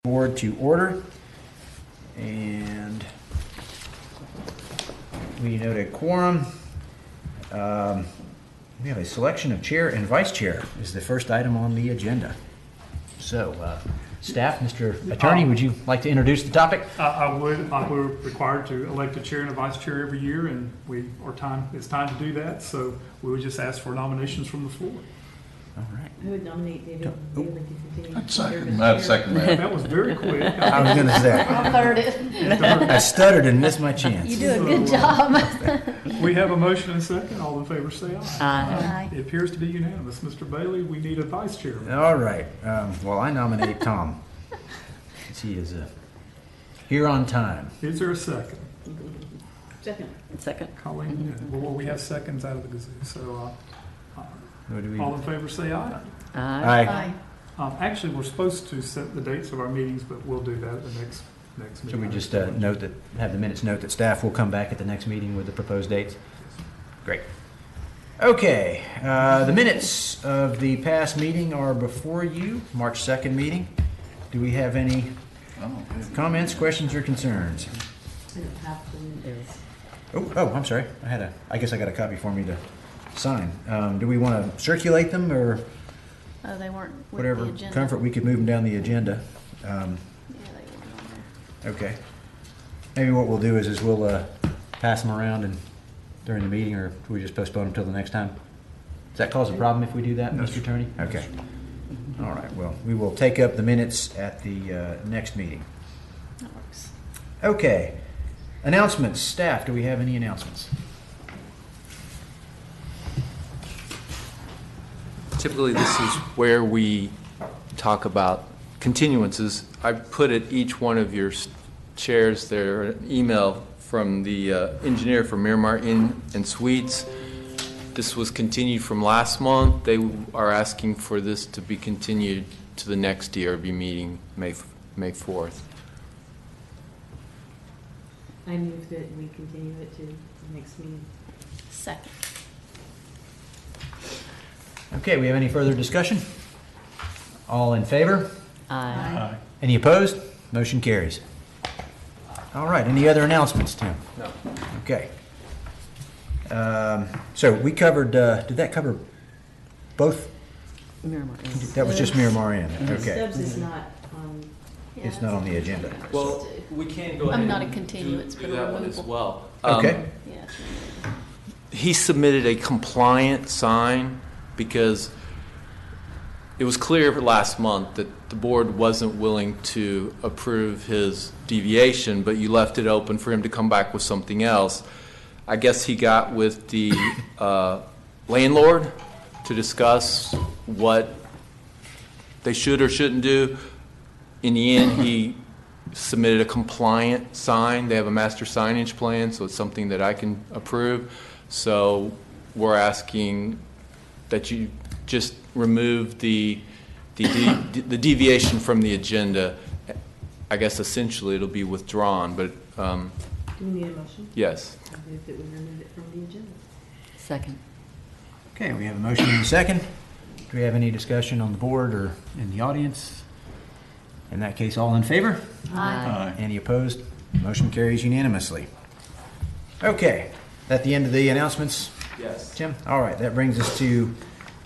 Board to order, and we note a quorum. We have a selection of chair and vice chair is the first item on the agenda. So, staff, Mr. Attorney, would you like to introduce the topic? I would. We're required to elect a chair and a vice chair every year, and it's time to do that. So we would just ask for nominations from the floor. All right. I would nominate David Bailey to continue. I'd second that. That was very quick. I was going to say, I'll third it. I stuttered and missed my chance. You do a good job. We have a motion and a second. All in favor say aye. Aye. It appears to be unanimous. Mr. Bailey, we need a vice chair. All right. Well, I nominate Tom. He is here on time. Is there a second? Second. Colleen, well, we have seconds out of the gazoo. So What do we? all in favor say aye. Aye. Actually, we're supposed to set the dates of our meetings, but we'll do that at the next meeting. Should we just have the minutes note that staff will come back at the next meeting with the proposed dates? Great. Okay, the minutes of the past meeting are before you, March 2nd meeting. Do we have any comments, questions, or concerns? Oh, I'm sorry. I guess I got a copy for me to sign. Do we want to circulate them, or They weren't with whatever the agenda. comfort, we could move them down the agenda? Yeah, they weren't on there. Okay. Maybe what we'll do is we'll pass them around and during the meeting, or do we just postpone them until the next time? Does that cause a problem if we do that, Mr. Attorney? Okay. All right, well, we will take up the minutes at the next meeting. That works. Okay. Announcements. Staff, do we have any announcements? Typically, this is where we talk about continuances. I put at each one of your chairs there an email from the engineer from Miramar Inn and Suites. This was continued from last month. They are asking for this to be continued to the next DRB meeting, May 4th. I move that we continue it to the next meeting. Second. Okay, we have any further discussion? All in favor? Aye. Any opposed? Motion carries. All right, any other announcements, Tim? No. Okay. So we covered, did that cover both? Miramar. That was just Miramar Inn, okay. Stubbs is not on. It's not on the agenda. Well, we can go I'm ahead not a and continuance, do but a that one as removal. well. Okay. Yeah. He submitted a compliant sign because it was clear last month that the board wasn't willing to approve his deviation, but you left it open for him to come back with something else. I guess he got with the landlord to discuss what they should or shouldn't do. In the end, he submitted a compliant sign. They have a master signage plan, so it's something that I can approve. So we're asking that you just remove the deviation from the agenda. I guess essentially it'll be withdrawn, but Do we need a motion? yes. I move that we remove it from the agenda. Second. Okay, we have a motion and a second. Do we have any discussion on the board or in the audience? In that case, all in favor? Aye. Any opposed? Motion carries unanimously. Okay, at the end of the announcements, Yes. Tim? All right, that brings us to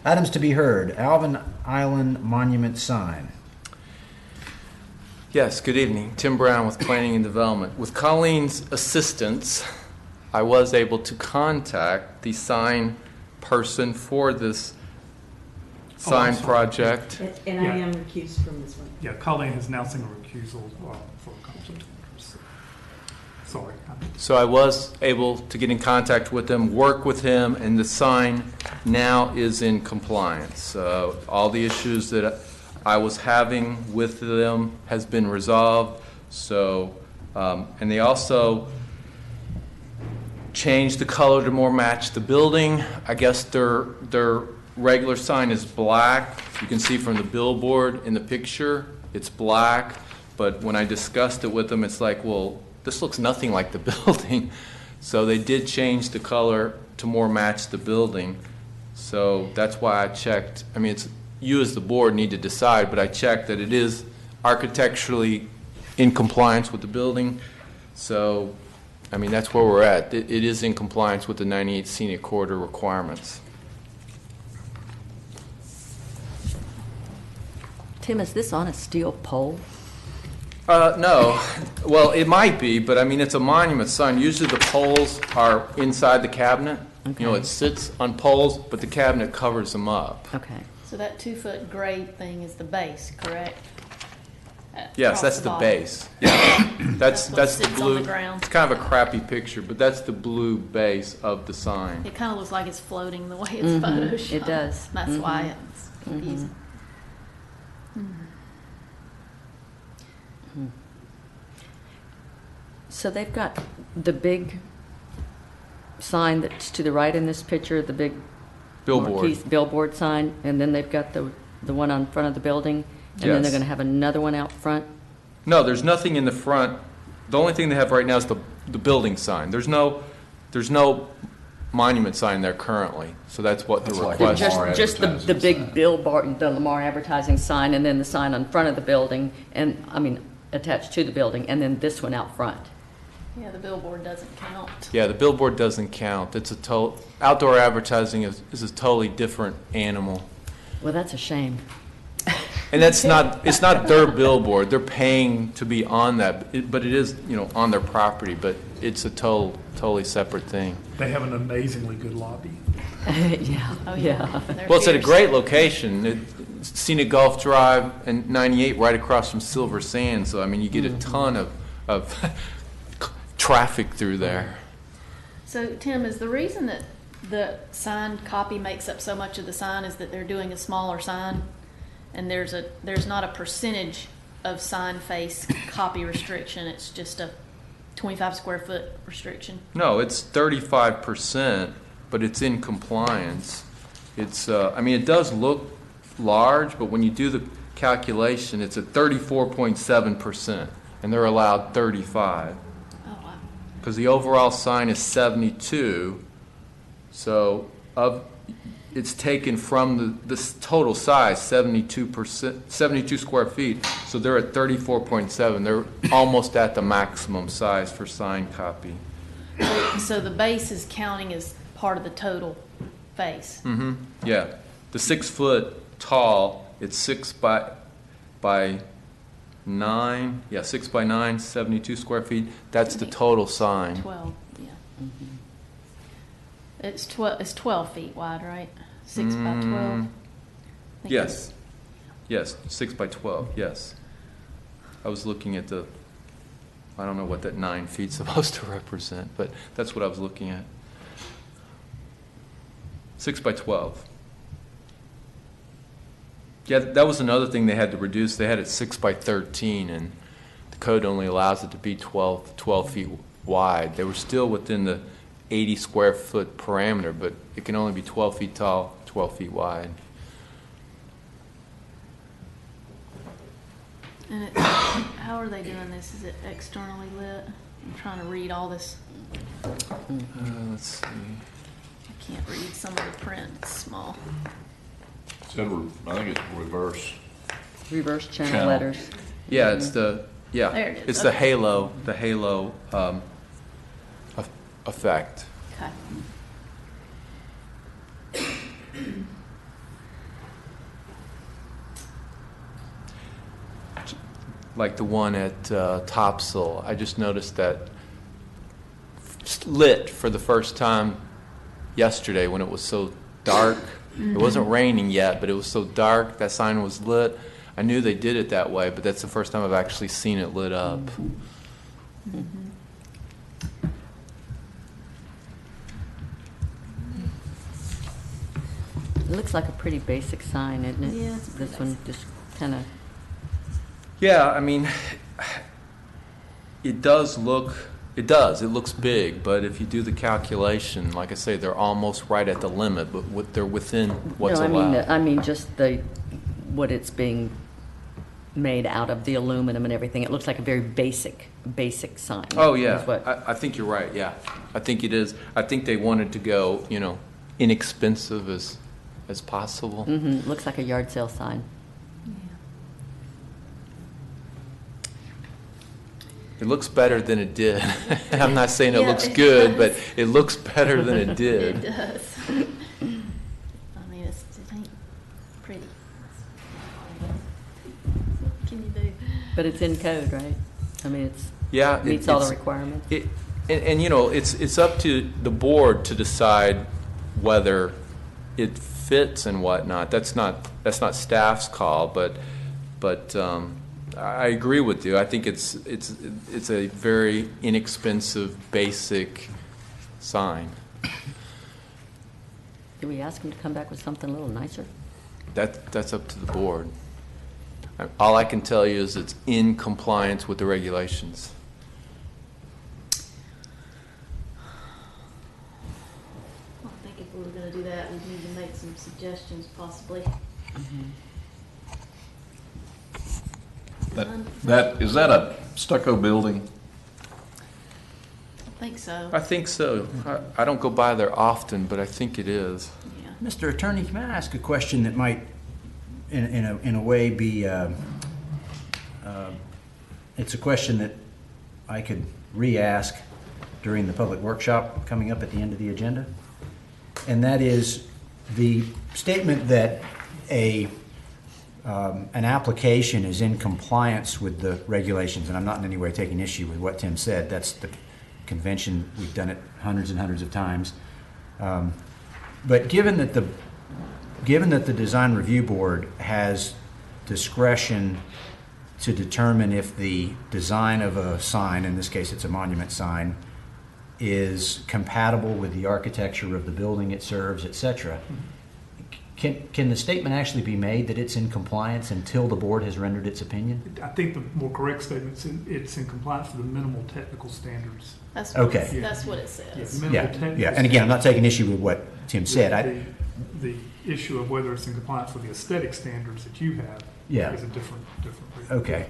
items to be heard. Alvin Island Monument sign. Yes, good evening. Tim Brown with Planning and Development. With Colleen's assistance, I was able to contact the sign person for this sign sorry. project. And I am recused from this one. Yeah, Colleen is announcing a recusal for conflict of interest. Sorry. So I was able to get in contact with him, work with him, and the sign now is in compliance. All the issues that I was having with them has been resolved. So, and they also changed the color to more match the building. I guess their regular sign is black. You can see from the billboard in the picture, it's black. But when I discussed it with them, it's like, well, this looks nothing like the building. So they did change the color to more match the building. So that's why I checked. I mean, it's you as the board need to decide, but I checked that it is architecturally in compliance with the building. So, I mean, that's where we're at. It is in compliance with the 98 Scenic Corridor requirements. Tim, is this on a steel pole? No. Well, it might be, but I mean, it's a monument sign. Usually the poles are inside the cabinet. You know, Okay. it sits on poles, but the cabinet covers them up. Okay. So that 2-foot gray thing is the base, correct? Yes, Across that's the bottom. base. Yeah. That's what That's the sits on blue. the ground. It's kind of a crappy picture, but that's the blue base of the sign. It kind of looks like it's floating the way it's Mhm, photoshopped. it does. That's Mhm. why it's confusing. So they've got the big sign that's to the right in this picture, the big Billboard. marquee billboard sign, and then they've got the one on front of the building, and then they're Yes. going to have another one out front. No, there's nothing in the front. The only thing they have right now is the building sign. There's no monument sign there currently, so that's what the That's like request. Lamar Just the advertising big sign. billboard, the Lamar advertising sign, and then the sign on front of the building, and, I mean, attached to the building, and then this one out front. Yeah, the billboard doesn't count. Yeah, the billboard doesn't count. It's outdoor advertising is a totally different animal. Well, that's a shame. And it's not their billboard. They're paying to be on that, but it is, on their property, but it's a totally separate thing. They have an amazingly good lobby. Yeah, Oh, yeah. They're Well, it's at a fierce. great location. Scenic Gulf Drive and 98 right across from Silver Sand, so I mean, you get a ton of traffic through there. So, Tim, is the reason that the signed copy makes up so much of the sign is that they're doing a smaller sign? And there's not a percentage of sign face copy restriction, it's just a 25 square foot restriction? No, it's 35%, but it's in compliance. It's, it does look large, but when you do the calculation, it's at 34.7%, and they're allowed 35. Oh, wow. Because the overall sign is 72, so it's taken from this total size, 72 square feet, so they're at 34.7. They're almost at the maximum size for sign copy. So the base is counting as part of the total face? Mm-hmm, yeah. The 6 foot tall, it's 6 by 9, 6 by 9, 72 square feet. That's the total sign. 12, yeah. It's 12 feet wide, right? 6 by 12? I think Yes. Yes, 6 by 12, yes. I was looking at I don't know what that 9 feet's supposed to represent, but that's what I was looking at. 6 by 12. Yeah, that was another thing they had to reduce. They had it 6 by 13, and the code only allows it to be 12 feet wide. They were still within the 80 square foot parameter, but it can only be 12 feet tall, 12 feet wide. And how are they doing this? Is it externally lit? I'm trying to read all this. Let's see. I can't read some of the print. It's small. I think it's reverse. Reverse channel Channel. letters. Yeah, it's the There it is, it's the okay. halo effect. Okay. Like the one at Topsail, I just noticed that lit for the first time yesterday when it was so dark. It wasn't raining yet, but it was so dark. That sign was lit. I knew they did it that way, but that's the first time I've actually seen it lit up. It looks like a pretty basic sign, isn't it? Yeah, it's pretty This one just kind of, Yeah, I mean, it does. It looks big, but if you do the calculation, like I say, they're almost right at the limit, but they're within what's no, allowed. I mean just what it's being made out of, the aluminum and everything. It looks like a very basic sign. Oh, yeah. is what- I think you're right, yeah. I think it is. I think they wanted to go, inexpensive as possible. Mhm, looks like a yard sale sign. It looks better than it did. I'm not saying it Yeah, looks it good, does. but it looks better than it It did. does. I mean, it ain't pretty. What can you do? But it's in code, right? I mean, Yeah. it meets all the it's- requirements. And you know, it's up to the board to decide whether it fits and whatnot. That's not staff's call, but I agree with you. I think it's a very inexpensive, basic sign. Do we ask them to come back with something a little nicer? That's up to the board. All I can tell you is it's in compliance with the regulations. I think if we were gonna do that, we'd need to make some suggestions possibly. Is that a stucco building? I think so, I think so. I don't go by there often, but I think it is. yeah. Mr. Attorney, can I ask a question that might, in a way, be, it's a question that I could re-ask during the public workshop coming up at the end of the agenda? And that is the statement that an application is in compliance with the regulations, and I'm not in any way taking issue with what Tim said. That's the convention. We've done it hundreds and hundreds of times. But given that the Design Review Board has discretion to determine if the design of a sign, in this case it's a monument sign, is compatible with the architecture of the building it serves, et cetera, can the statement actually be made that it's in compliance until the board has rendered its opinion? I think the more correct statement is it's in compliance with the minimal technical standards. That's what Okay. it- that's what it Yeah, says. minimal Yeah, technical yeah. And again, I'm not taking issue with what Tim said. The issue of whether it's in compliance with the aesthetic standards that you have Yeah. is a different. Okay.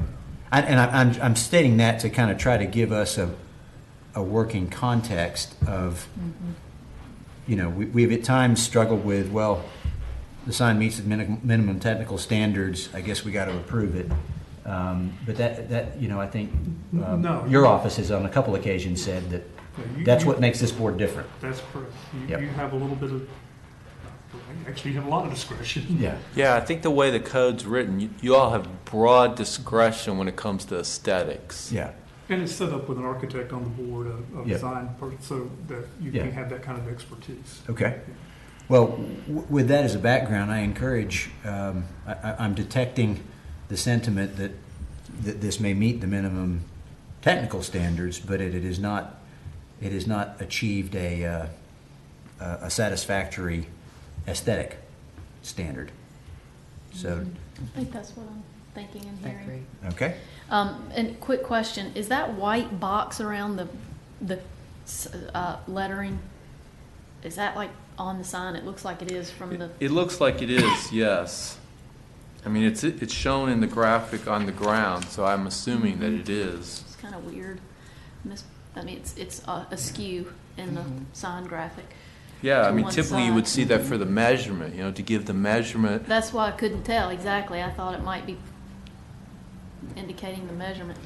And I'm stating that to kind of try to give us a working context of, you know, we've at times struggled with, well, the sign meets the minimum technical standards, I guess we got to approve it. But that, you know, I think No. your office has on a couple occasions said that that's what makes this board different. That's correct. Yep. You have a little bit of, actually, you have a lot of discretion. Yeah. Yeah, I think the way the code's written, you all have broad discretion when it comes to aesthetics. Yeah. And it's set up with an architect on the board, a Yep. design person, so that you Yeah. can have that kind of expertise. Okay. Well, with that as a background, I encourage, I'm detecting the sentiment that this may meet the minimum technical standards, but it has not achieved a satisfactory aesthetic standard. So, I think that's what I'm thinking and I hearing. agree. okay. And quick question, is that white box around the lettering, is that like on the sign? It looks like it is from the, It looks like it is, yes. I mean, it's shown in the graphic on the ground, so I'm assuming that it is. it's kind of weird. I mean, it's askew in the sign graphic. Yeah, I To mean, one typically you would side. see that for the measurement, you know, to give the measurement. That's why I couldn't tell exactly. I thought it might be indicating the measurement.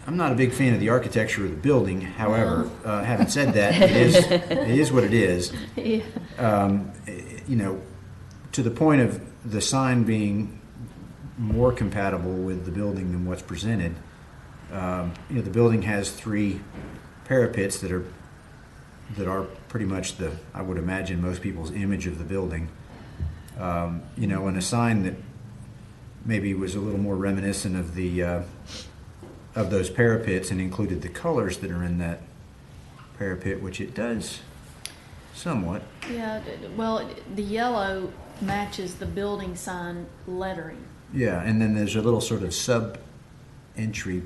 I'm not a big fan of the architecture of the building. However, having said that, it is what it is. Yeah. You know, to the point of the sign being more compatible with the building than what's presented, you know, the building has 3 parapets that are pretty much I would imagine, most people's image of the building. You know, and a sign that maybe was a little more reminiscent of of those parapets and included the colors that are in that parapet, which it does somewhat. Yeah, well, the yellow matches the building sign lettering. Yeah, and then there's a little sort of sub-entry.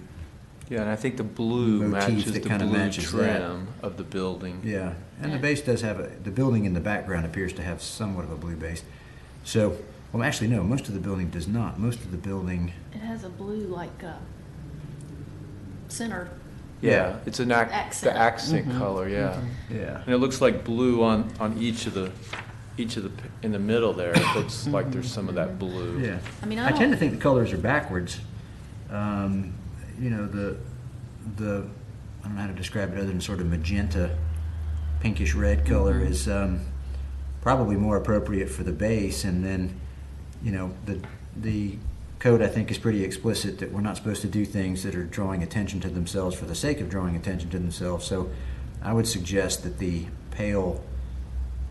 Yeah, and I think the blue Motif matches that the kinda blue matches that. trim of the building. Yeah, and the base does have the building in the background appears to have somewhat of a blue base. So, well, actually, no, most of the building does not. Most of the building, It has a blue like center. Yeah, it's the Accent. accent color, yeah. yeah. And it looks like blue on each of the, in the middle there, it looks like there's some of that blue. Yeah. I mean, I tend to think the colors are backwards. You know, I don't know how to describe it other than sort of magenta, pinkish red color is probably more appropriate for the base. And then, you know, the code, I think, is pretty explicit that we're not supposed to do things that are drawing attention to themselves for the sake of drawing attention to themselves. So I would suggest that the pale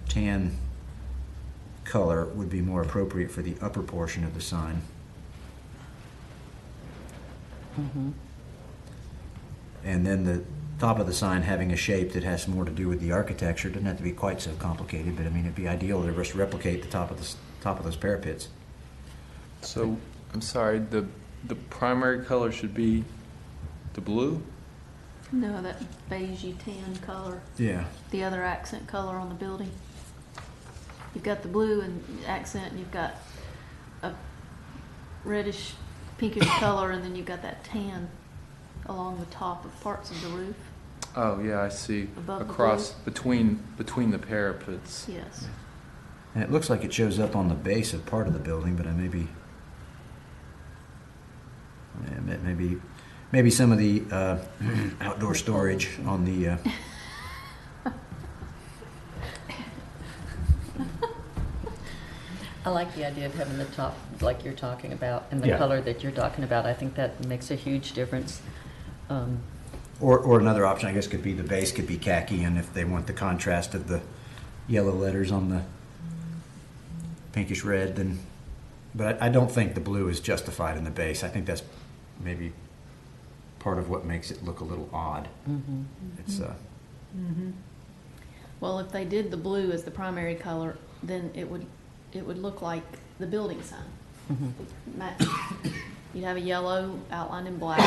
tan color would be more appropriate for the upper portion of the sign. And then the top of the sign having a shape that has more to do with the architecture. It doesn't have to be quite so complicated, but I mean, it'd be ideal to just replicate the top of those parapets. So, I'm sorry, the primary color should be the blue? No, that beigey tan color, Yeah. the other accent color on the building. You've got the blue and accent, and you've got a reddish, pinkish color, and then you've got that tan along the top of parts of the roof. Oh, yeah, I see. Above the Across, between the parapets. Yes. And it looks like it shows up on the base of part of the building, but I maybe some of the outdoor storage on the. I like the idea of having the top, like you're talking about, and the Yeah. color that you're talking about. I think that makes a huge difference. Or another option, I guess, could be the base could be khaki, and if they want the contrast of the yellow letters on the pinkish red, then. But I don't think the blue is justified in the base. I think that's maybe part of what makes it look a little odd. It's Well, if they did the blue as the primary color, then it would look like the building sign. You'd have a yellow outlined in black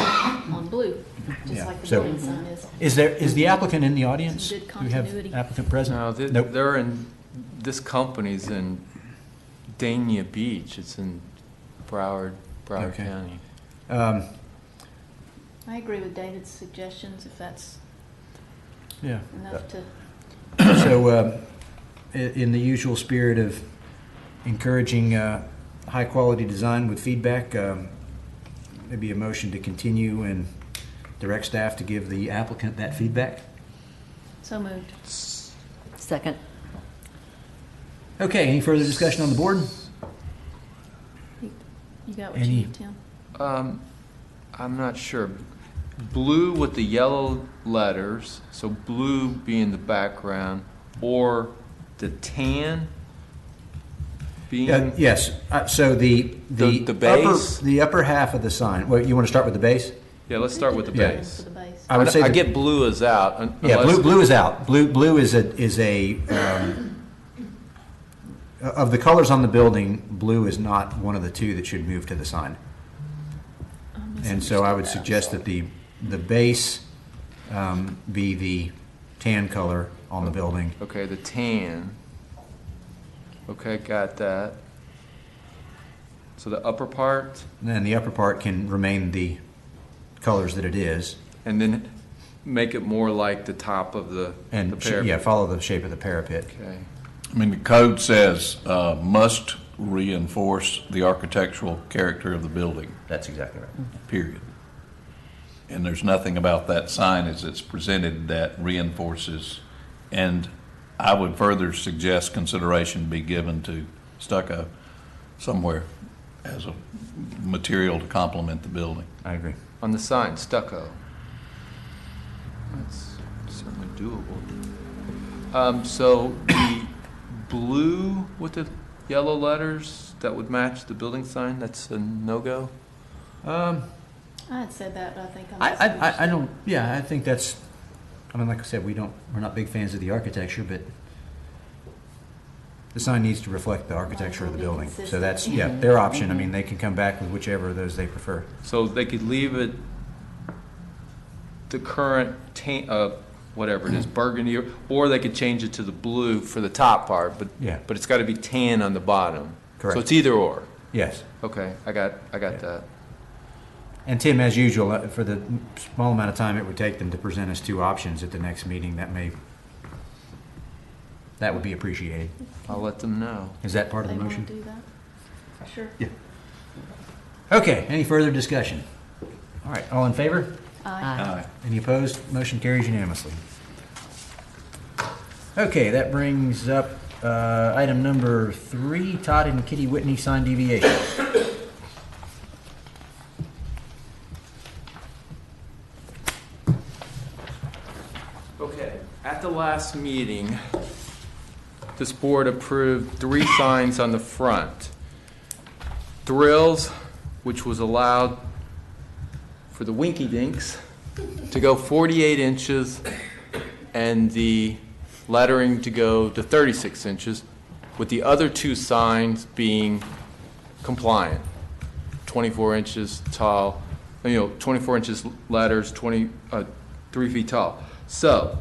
on blue, just Yeah. like the So- building sign is. Is the applicant in the audience? Good Do we have continuity. applicant present? No, Nope. they're in, this company's in Dania Beach. It's in Broward Okay. County. I agree with David's suggestions, if that's Yeah. enough to. So, in the usual spirit of encouraging high-quality design with feedback, maybe a motion to continue and direct staff to give the applicant that feedback. So moved. Second. Okay, any further discussion on the board? You got what Any- you need, Tim? I'm not sure. Blue with the yellow letters, so blue being the background, or the tan being. Yes, so the The base? the upper half of the sign, well, you want to start with the base? Yeah, let's start with the Yeah. base. For the base. I would say I that- get blue is out. Yeah, unless- blue is out. Blue is a of the colors on the building, blue is not one of the two that should move to the sign. And so I would suggest that the base be the tan color on the building. Okay, the tan. Okay, got that. So the upper part, And then the upper part can remain the colors that it is. and then make it more like the top of the And, parapet. yeah, follow the shape of the parapet. Okay. I mean, the code says must reinforce the architectural character of the building, That's exactly right. period. And there's nothing about that sign as it's presented that reinforces. And I would further suggest consideration be given to stucco somewhere as a material to complement the building. I agree. On the sign, stucco. That's certainly doable. So the blue with the yellow letters that would match the building sign, that's a no-go? I had said that, but I think I I don't, yeah, I think that's, I mean, like I said, we're not big fans of the architecture, but the sign needs to reflect the architecture of the Be building. So consistent. that's, yeah, their option. I mean, they can come back with whichever of those they prefer. So they could leave it the current tan, whatever it is, burgundy, or they could change it to the blue for the top part, Yeah. but it's got to be tan on the bottom. Correct. So it's either or. Yes. Okay, I got that. And Tim, as usual, for the small amount of time it would take them to present us two options at the next meeting, that would be appreciated. I'll let them know. Is that part of They the want to motion? do that? Sure. Yeah. Okay, any further discussion? All right, all in favor? Aye. Any opposed? Motion carries unanimously. Okay, that brings up item number 3, Todd and Kitty Whitney sign deviation. Okay, at the last meeting, this board approved 3 signs on the front. Thrills, which was allowed for the Winky Dinks to go 48 inches and the lettering to go to 36 inches, with the other 2 signs being compliant. 24 inches tall, 24 inches letters, 3 feet tall. So,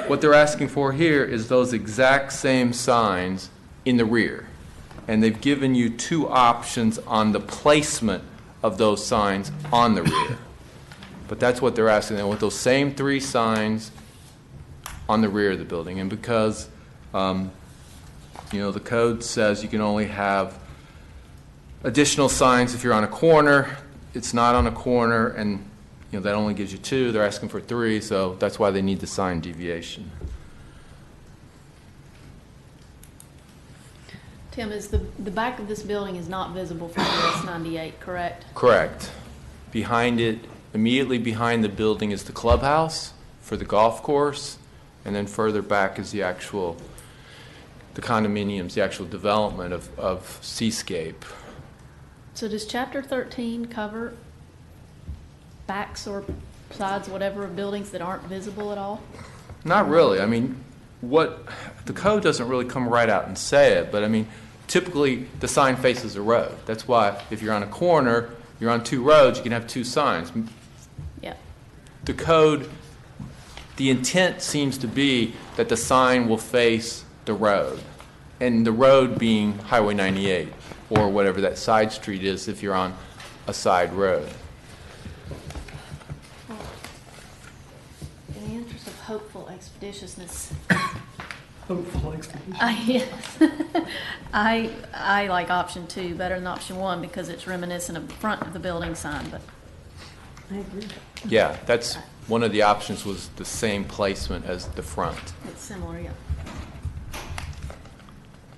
what they're asking for here is those exact same signs in the rear. And they've given you 2 options on the placement of those signs on the rear. But that's what they're asking. They want those same 3 signs on the rear of the building. And because, the code says you can only have additional signs if you're on a corner, it's not on a corner, and that only gives you 2. They're asking for 3, so that's why they need the sign deviation. Tim, is the back of this building is not visible from US 98, correct? Correct. Behind it, immediately behind the building is the clubhouse for the golf course, and then further back is the condominiums, the actual development of Seascape. So does Chapter 13 cover backs or sides, whatever, of buildings that aren't visible at all? Not really. I mean, the code doesn't really come right out and say it, but I mean, typically the sign faces a road. That's why if you're on a corner, you're on 2 roads, you can have 2 signs. Yeah. The code, the intent seems to be that the sign will face the road, and the road being Highway 98 or whatever that side street is if you're on a side road. In the interest of hopeful expeditiousness, Hopeful expedition. I like option 2 better than option 1 because it's reminiscent of the front of the building sign, but I agree. Yeah, that's one of the options, was the same placement as the front. it's similar, yeah.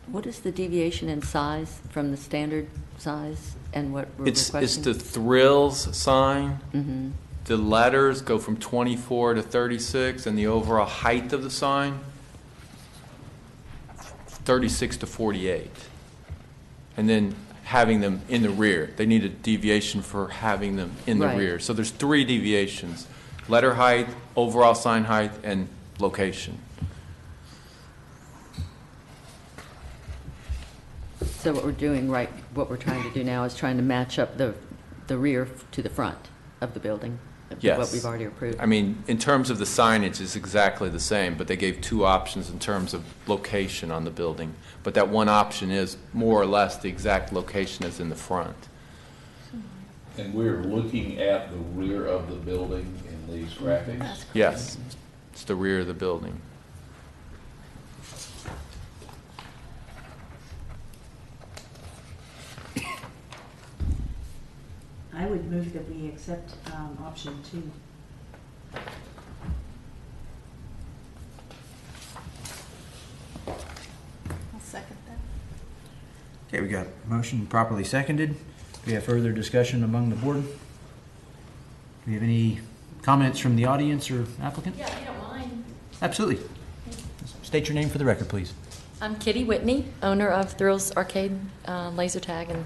What is the deviation in size from the standard size and what we're It's requesting? the Thrills sign. Mm-hmm. The letters go from 24 to 36, and the overall height of the sign, 36 to 48. And then having them in the rear. They need a deviation for having them in the Right. rear. So there's 3 deviations: letter height, overall sign height, and location. So what we're doing, right, what we're trying to do now is trying to match up the rear to the front of the building. Yes. What we've already approved. I mean, in terms of the signage, it's exactly the same, but they gave 2 options in terms of location on the building. But that one option is more or less the exact location as in the front. And we're looking at the rear of the building in these graphics? That's correct. Yes, it's the rear of the building. I would move that we accept option 2. I'll second that. Okay, we got motion properly seconded. Do we have further discussion among the board? Do we have any comments from the audience or applicant? Yeah, if you don't mind. Absolutely. State your name for the record, please. I'm Kitty Whitney, owner of Thrills Arcade Laser Tag, and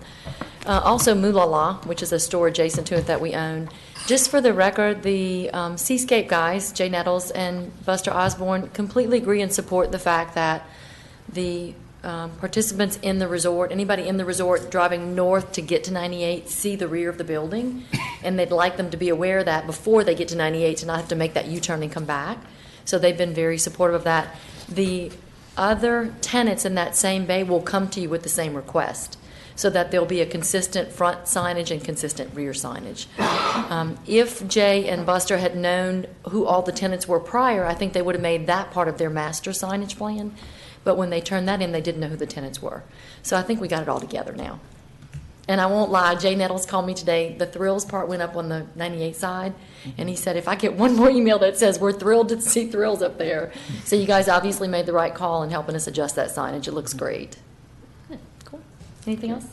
also Moolala, which is a store adjacent to it that we own. Just for the record, the Seascape guys, Jay Nettles and Buster Osborne, completely agree and support the fact that the participants in the resort, anybody in the resort driving north to get to 98, see the rear of the building, and they'd like them to be aware of that before they get to 98 to not have to make that U-turn and come back. So they've been very supportive of that. The other tenants in that same bay will come to you with the same request so that there'll be a consistent front signage and consistent rear signage. If Jay and Buster had known who all the tenants were prior, I think they would have made that part of their master signage plan. But when they turned that in, they didn't know who the tenants were. So I think we got it all together now. And I won't lie, Jay Nettles called me today. The Thrills part went up on the 98 side. And he said, if I get one more email that says, we're thrilled to see Thrills up there. So you guys obviously made the right call in helping us adjust that signage. It looks great. Good. Cool. Anything else?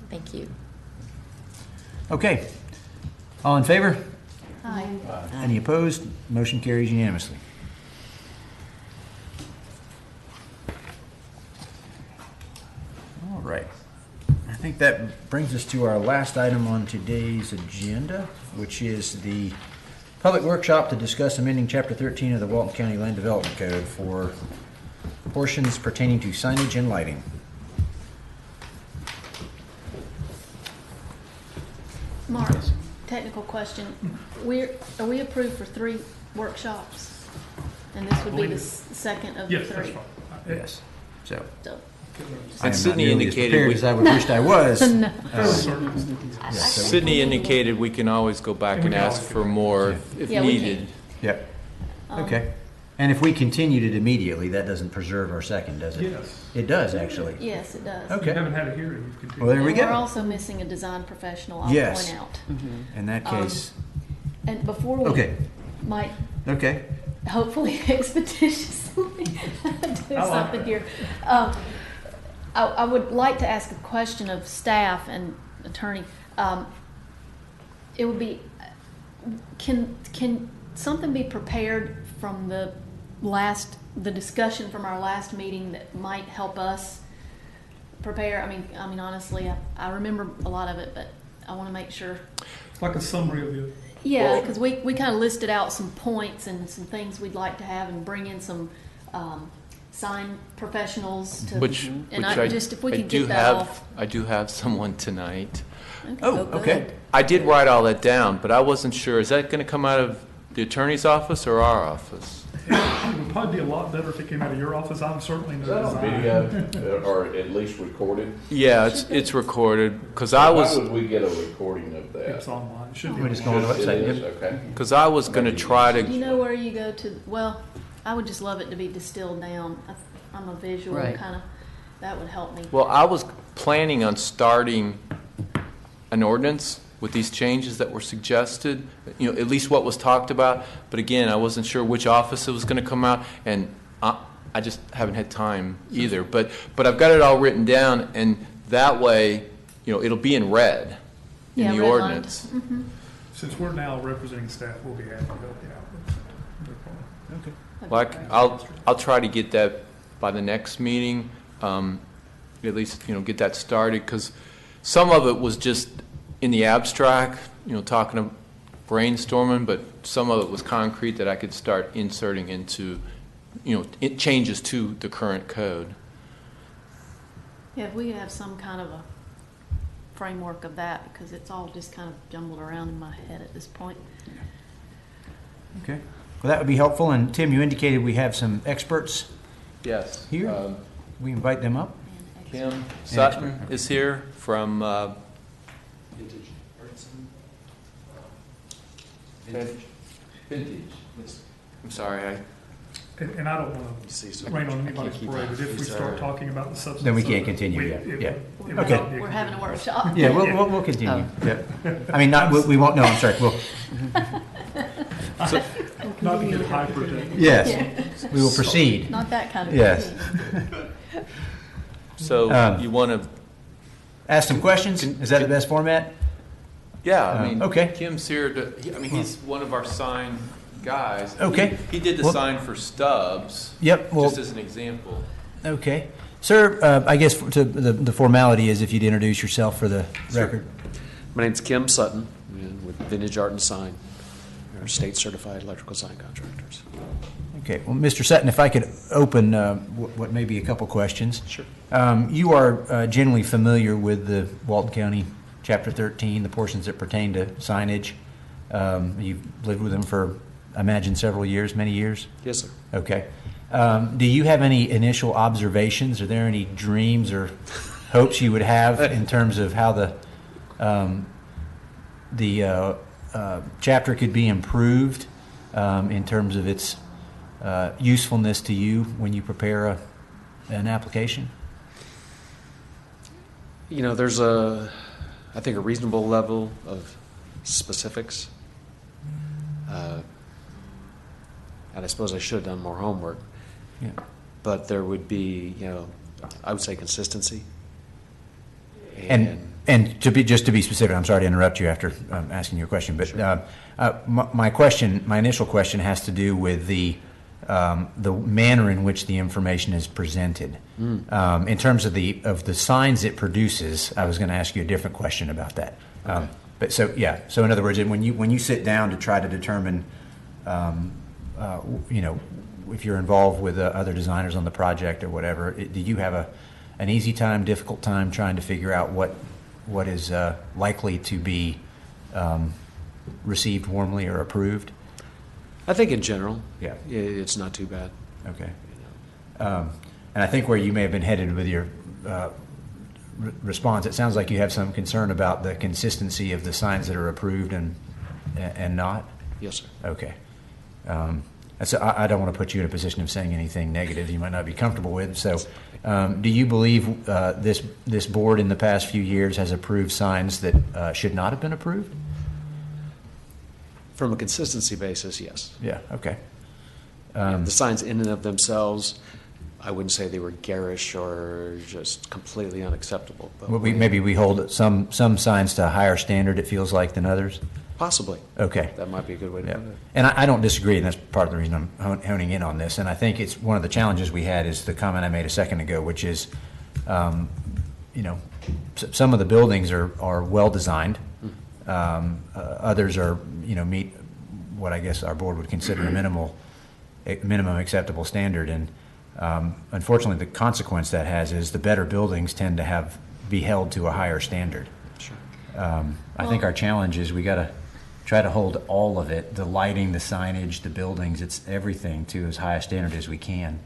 Thank you. Okay. All in favor? Hi. Any opposed? Motion carries unanimously. All right. I think that brings us to our last item on today's agenda, which is the public workshop to discuss amending Chapter 13 of the Walton County Land Development Code for portions pertaining to signage and lighting. Mark, technical question. Are we approved for 3 workshops? And this would be the second of the 3? Yes, that's fine. Yes. So, So, I am not Sydney nearly as indicated prepared we- as I would wished I was. Fairly certain. Yes, so we- Sydney indicated we can always go back And we and can ask always for do more Yeah. if Yeah, we can. needed. Yep. Okay. And if we continued it immediately, that doesn't preserve our second, does it? Yes. It does, actually. yes, it does. Okay. You haven't had a hearing, you've continued. Well, there we And we're go. also missing a design professional, I'll Yes. point out. In that case, And before we okay, might okay. hopefully expeditiously do I like something that. here. I would like to ask a question of staff and attorney. It would be, can something be prepared from the discussion from our last meeting that might help us prepare? I mean, honestly, I remember a lot of it, but I want to make sure. Like a summary of it. Yeah, because we kind of listed out some points and some things we'd like to have and bring in some sign professionals to. And just if we I could do get that have- off. I do have someone tonight. Oh, okay. I did write all that down, but I wasn't sure. Is that going to come out of the attorney's office or our office? It would probably be a lot better if it came out of your office. I'm certainly no Is that on design. video or at least recorded? Yeah, it's recorded because I How was would we get a recording of It's that? online. It should be. We just go online. on the It website. is, Yep. okay. going to try Do you to. know where you go to? Well, I would just love it to be distilled down. I'm a visual Right. kind of. That would help me. Well, I was planning on starting an ordinance with these changes that were suggested, at least what was talked about. But again, I wasn't sure which office it was going to come out, and I just haven't had time either. But I've got it all written down, and that way, it'll be in red in Yeah, the redlined. ordinance. Mhm. Since we're now representing staff, we'll be happy to help you out. No problem. Okay. That'd be Like, great. I'll try to get that by the next meeting, at least, get that started, because some of it was just in the abstract, talking, brainstorming, but some of it was concrete that I could start inserting into, it changes to the current code. Yeah, if we could have some kind of a framework of that, because it's all just kind of jumbled around in my head at this point. Okay. Well, that would be helpful. And Tim, you indicated we have some experts Yes. here. We invite them up. Kim Sutton is here from, Vintage. I'm sorry, And I don't want to rain on anybody's parade, but if we start talking about the substance. Then we of can't it, continue, we- yeah, it- yeah. it would Okay. not be a We're having a continuation. workshop. Yeah, we'll continue. Oh. Yeah. I mean, not, we won't, no, I'm sorry. We'll, Not to get hyper to. yes, we will proceed. Not that kind of. Yes. so you want to, Ask some questions? Is that the best format? yeah, I mean, okay. Kim's here he's one of our sign guys. Okay. He did the Well- sign for Stubbs, Yep, well, just as an example. okay. Sir, I guess to the formality is if you'd introduce yourself for the record. My name's Kim Sutton, and with Vintage Art and Sign. We're state-certified electrical sign contractors. Okay, well, Mr. Sutton, if I could open what may be a couple questions. Sure. You are generally familiar with the Walton County Chapter 13, the portions that pertain to signage. You've lived with them for, I imagine, several years, many years? Yes, sir. Okay. Do you have any initial observations? Are there any dreams or hopes you would have in terms of how the chapter could be improved in terms of its usefulness to you when you prepare an application? You know, there's I think, a reasonable level of specifics. And I suppose I should have done more homework. Yeah. But there would be, you know, I would say consistency. And to be specific, I'm sorry to interrupt you after asking your question, but Sure. my initial question has to do with the manner in which the information is presented. In terms of the signs it produces, I was going to ask you a different question about that. Okay. But so in other words, when you sit down to try to determine, you know, if you're involved with other designers on the project or whatever, do you have an easy time, difficult time trying to figure out what is likely to be received warmly or approved? I think in general, Yeah. it's not too bad. Okay. And I think where you may have been headed with your response, it sounds like you have some concern about the consistency of the signs that are approved and not? Yes, sir. Okay. So I don't want to put you in a position of saying anything negative you might not be comfortable with. So do you believe this board in the past few years has approved signs that should not have been approved? From a consistency basis, yes. Yeah, okay. The signs in and of themselves, I wouldn't say they were garish or just completely unacceptable. But Maybe we hold some signs to a higher standard, it feels like, than others? possibly. Okay. That might be a good way to Yeah. put it. And I don't disagree, and that's part of the reason I'm honing in on this. And I think it's one of the challenges we had is the comment I made a second ago, which is, you know, some of the buildings are well designed. Others are, you know, meet what I guess our board would consider a minimum acceptable standard. And unfortunately, the consequence that has is the better buildings tend to be held to a higher standard. Sure. I think our challenge is we got to try to hold all of it, the lighting, the signage, the buildings, it's everything to as high a standard as we can.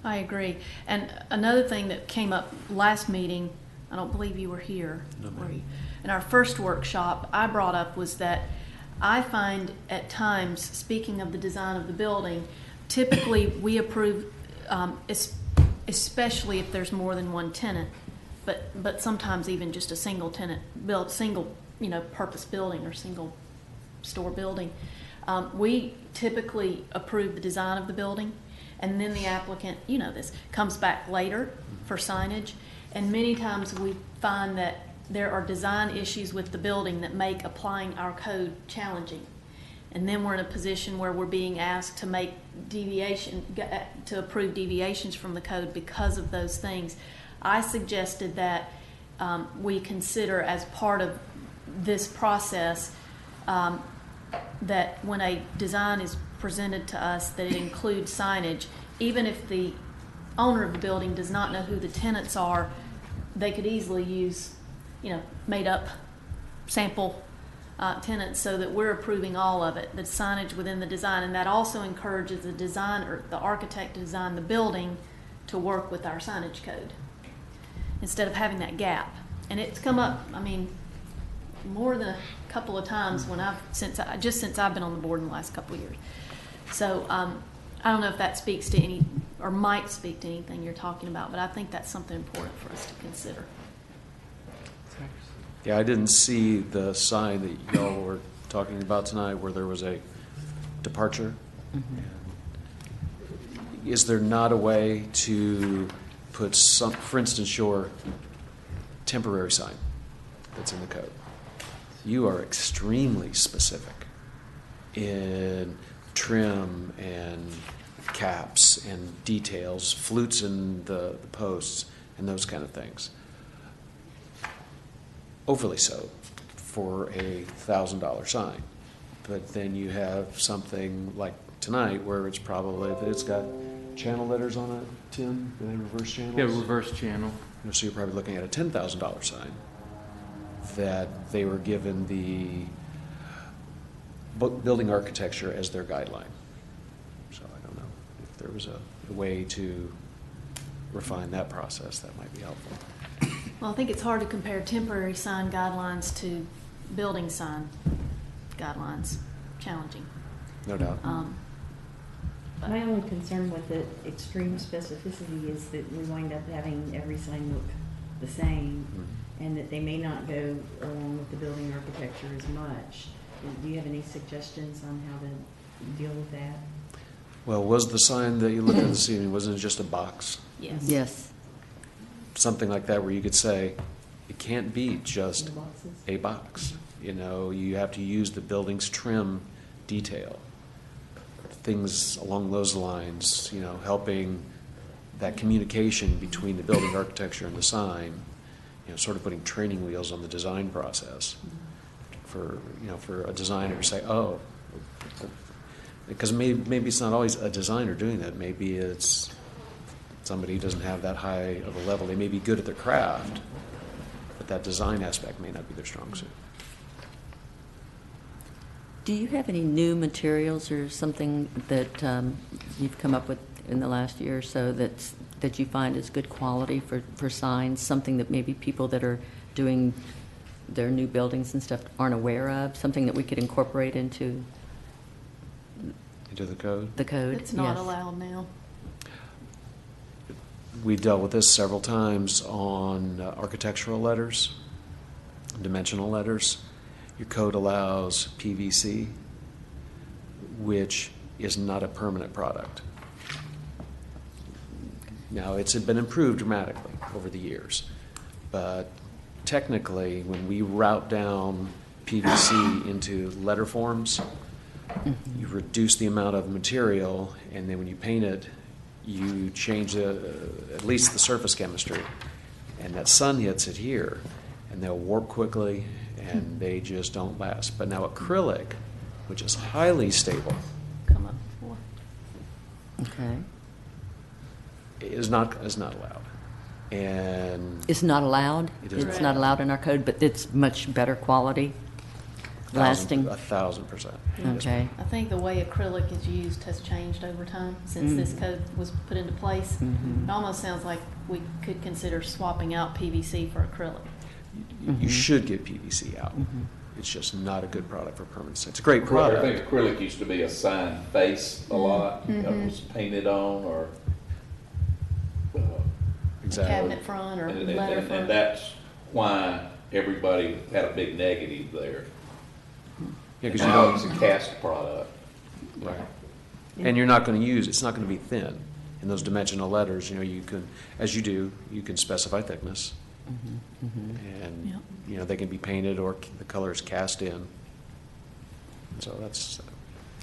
I agree. And another thing that came up last meeting, I don't believe you were here, were you? In our first workshop, I brought up was that I find at times, speaking of the design of the building, typically we approve, especially if there's more than one tenant, but sometimes even just a single tenant single, you know, purpose building or single store building. We typically approve the design of the building, and then the applicant, you know this, comes back later for signage. And many times we find that there are design issues with the building that make applying our code challenging. And then we're in a position where we're being asked to make to approve deviations from the code because of those things. I suggested that we consider as part of this process that when a design is presented to us, that it includes signage, even if the owner of the building does not know who the tenants are. They could easily use, you know, made up sample tenants, so that we're approving all of it, the signage within the design. And that also encourages the designer, the architect to design the building to work with our signage code instead of having that gap. And it's come up, I mean, more than a couple of times since I've been on the board in the last couple of years. So I don't know if that speaks to any, or might speak to anything you're talking about, but I think that's something important for us to consider. Yeah, I didn't see the sign that y'all were talking about tonight where there was a departure. Is there not a way to put some, for instance, your temporary sign that's in the code? You are extremely specific in trim and caps and details, flutes in the posts and those kind of things. Overly so for a $1,000 sign. But then you have something like tonight where it's probably, it's got channel letters on it, Tim, are they reverse channels? Yeah, reverse channel. So you're probably looking at a $10,000 sign that they were given the building architecture as their guideline. So I don't know if there was a way to refine that process, that might be helpful. Well, I think it's hard to compare temporary sign guidelines to building sign guidelines. Challenging. No doubt. My only concern with the extreme specificity is that we wind up having every sign look the same, Mhm. and that they may not go along with the building architecture as much. Do you have any suggestions on how to deal with that? Well, was the sign that you looked at this evening, wasn't it just a box? Yes. Yes. Something like that where you could say, it can't be just The boxes? a box. You know, you have to use the building's trim detail. Things along those lines, you know, helping that communication between the building architecture and the sign, you know, sort of putting training wheels on the design process for, you know, for a designer to say, oh, because maybe it's not always a designer doing that. Maybe it's somebody who doesn't have that high of a level. They may be good at their craft, but that design aspect may not be their strong suit. Do you have any new materials or something that you've come up with in the last year or so that you find is good quality for signs, something that maybe people that are doing their new buildings and stuff aren't aware of, something that we could incorporate into Into the code? the code? It's not Yes. allowed now. We dealt with this several times on architectural letters, dimensional letters. Your code allows PVC, which is not a permanent product. Now, it's been improved dramatically over the years, but technically, when we route down PVC into letter forms, you reduce the amount of material, and then when you paint it, you change at least the surface chemistry, and that sun hits it here, and they'll warp quickly, and they just don't last. But now acrylic, which is highly stable, Come up before. Okay. is not allowed. And It's not allowed? It is It's not. not allowed in our code, but it's much better quality, lasting? 1,000%. Okay. I think the way acrylic is used has changed over time since this code was put into place. Mhm. It almost sounds like we could consider swapping out PVC for acrylic. You should get PVC out. It's just not a good product for permanency. It's a great I product. think acrylic used to be a sign face a lot, that was painted on, or, Exactly. Cabinet front or and letter front. that's why everybody had a big negative there. Yeah, 'cause you Now don't- it's a cast product. Right. And you're not going to use, it's not going to be thin. In those dimensional letters, you know, you can, as you do, you can specify thickness. And, Yep. you know, they can be painted or the color is cast in. So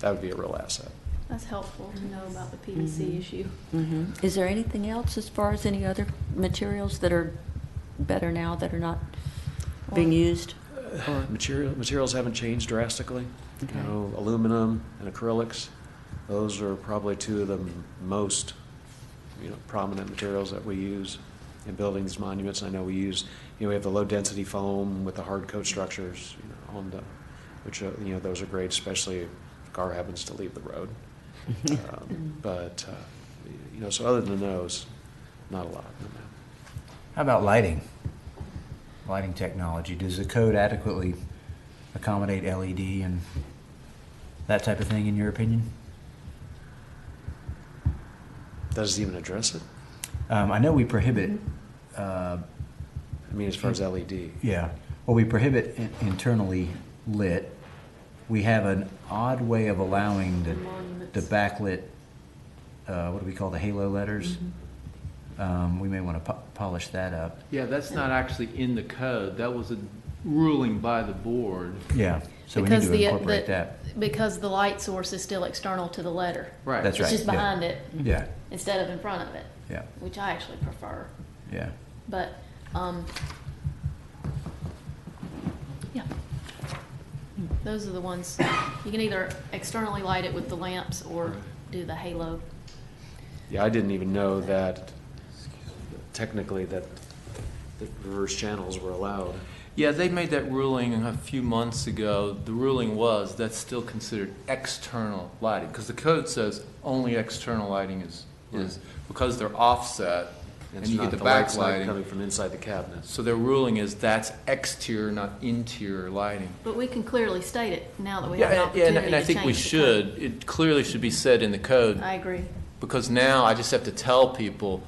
that would be a real asset. That's helpful to know about the PVC issue. Mhm. Is there anything else as far as any other materials that are better now that are not being used? Or- Materials haven't changed drastically. You Okay. know, aluminum and acrylics, those are probably two of the most, you know, prominent materials that we use in building these monuments. I know we use, you know, we have the low-density foam with the hard coat structures, you know, on the, which, you know, those are great, especially if the car happens to leave the road. But, you know, so other than those, not a lot. How about lighting? Lighting technology. Does the code adequately accommodate LED and that type of thing, in your opinion? Does it even address it? I know we prohibit, I mean, as far as LED. yeah, well, we prohibit internally lit. We have an odd way of allowing the Monuments. backlit, what do we call the halo letters? We may want to polish that up. Yeah, that's not actually in the code. That was a ruling by the board. Yeah, so we need Because to incorporate that. Because the light source is still external to the letter. Right. That's right. It's just yeah. behind it Yeah, instead of in front of it, yeah, which I actually prefer. yeah. But, yeah. Those are the ones, you can either externally light it with the lamps or do the halo. Yeah, I didn't even know that technically that reverse channels were allowed. Yeah, they made that ruling a few months ago. The ruling was that's still considered external lighting, because the code says only external lighting is because they're offset, and It's you not get the lights not backlighting. coming from inside the cabinet. So their ruling is that's exterior, not interior lighting. But we can clearly state it now that we have an Yeah, opportunity and I to think we change the code. should. It clearly should be said in the code. I agree. Because now I just have to tell people,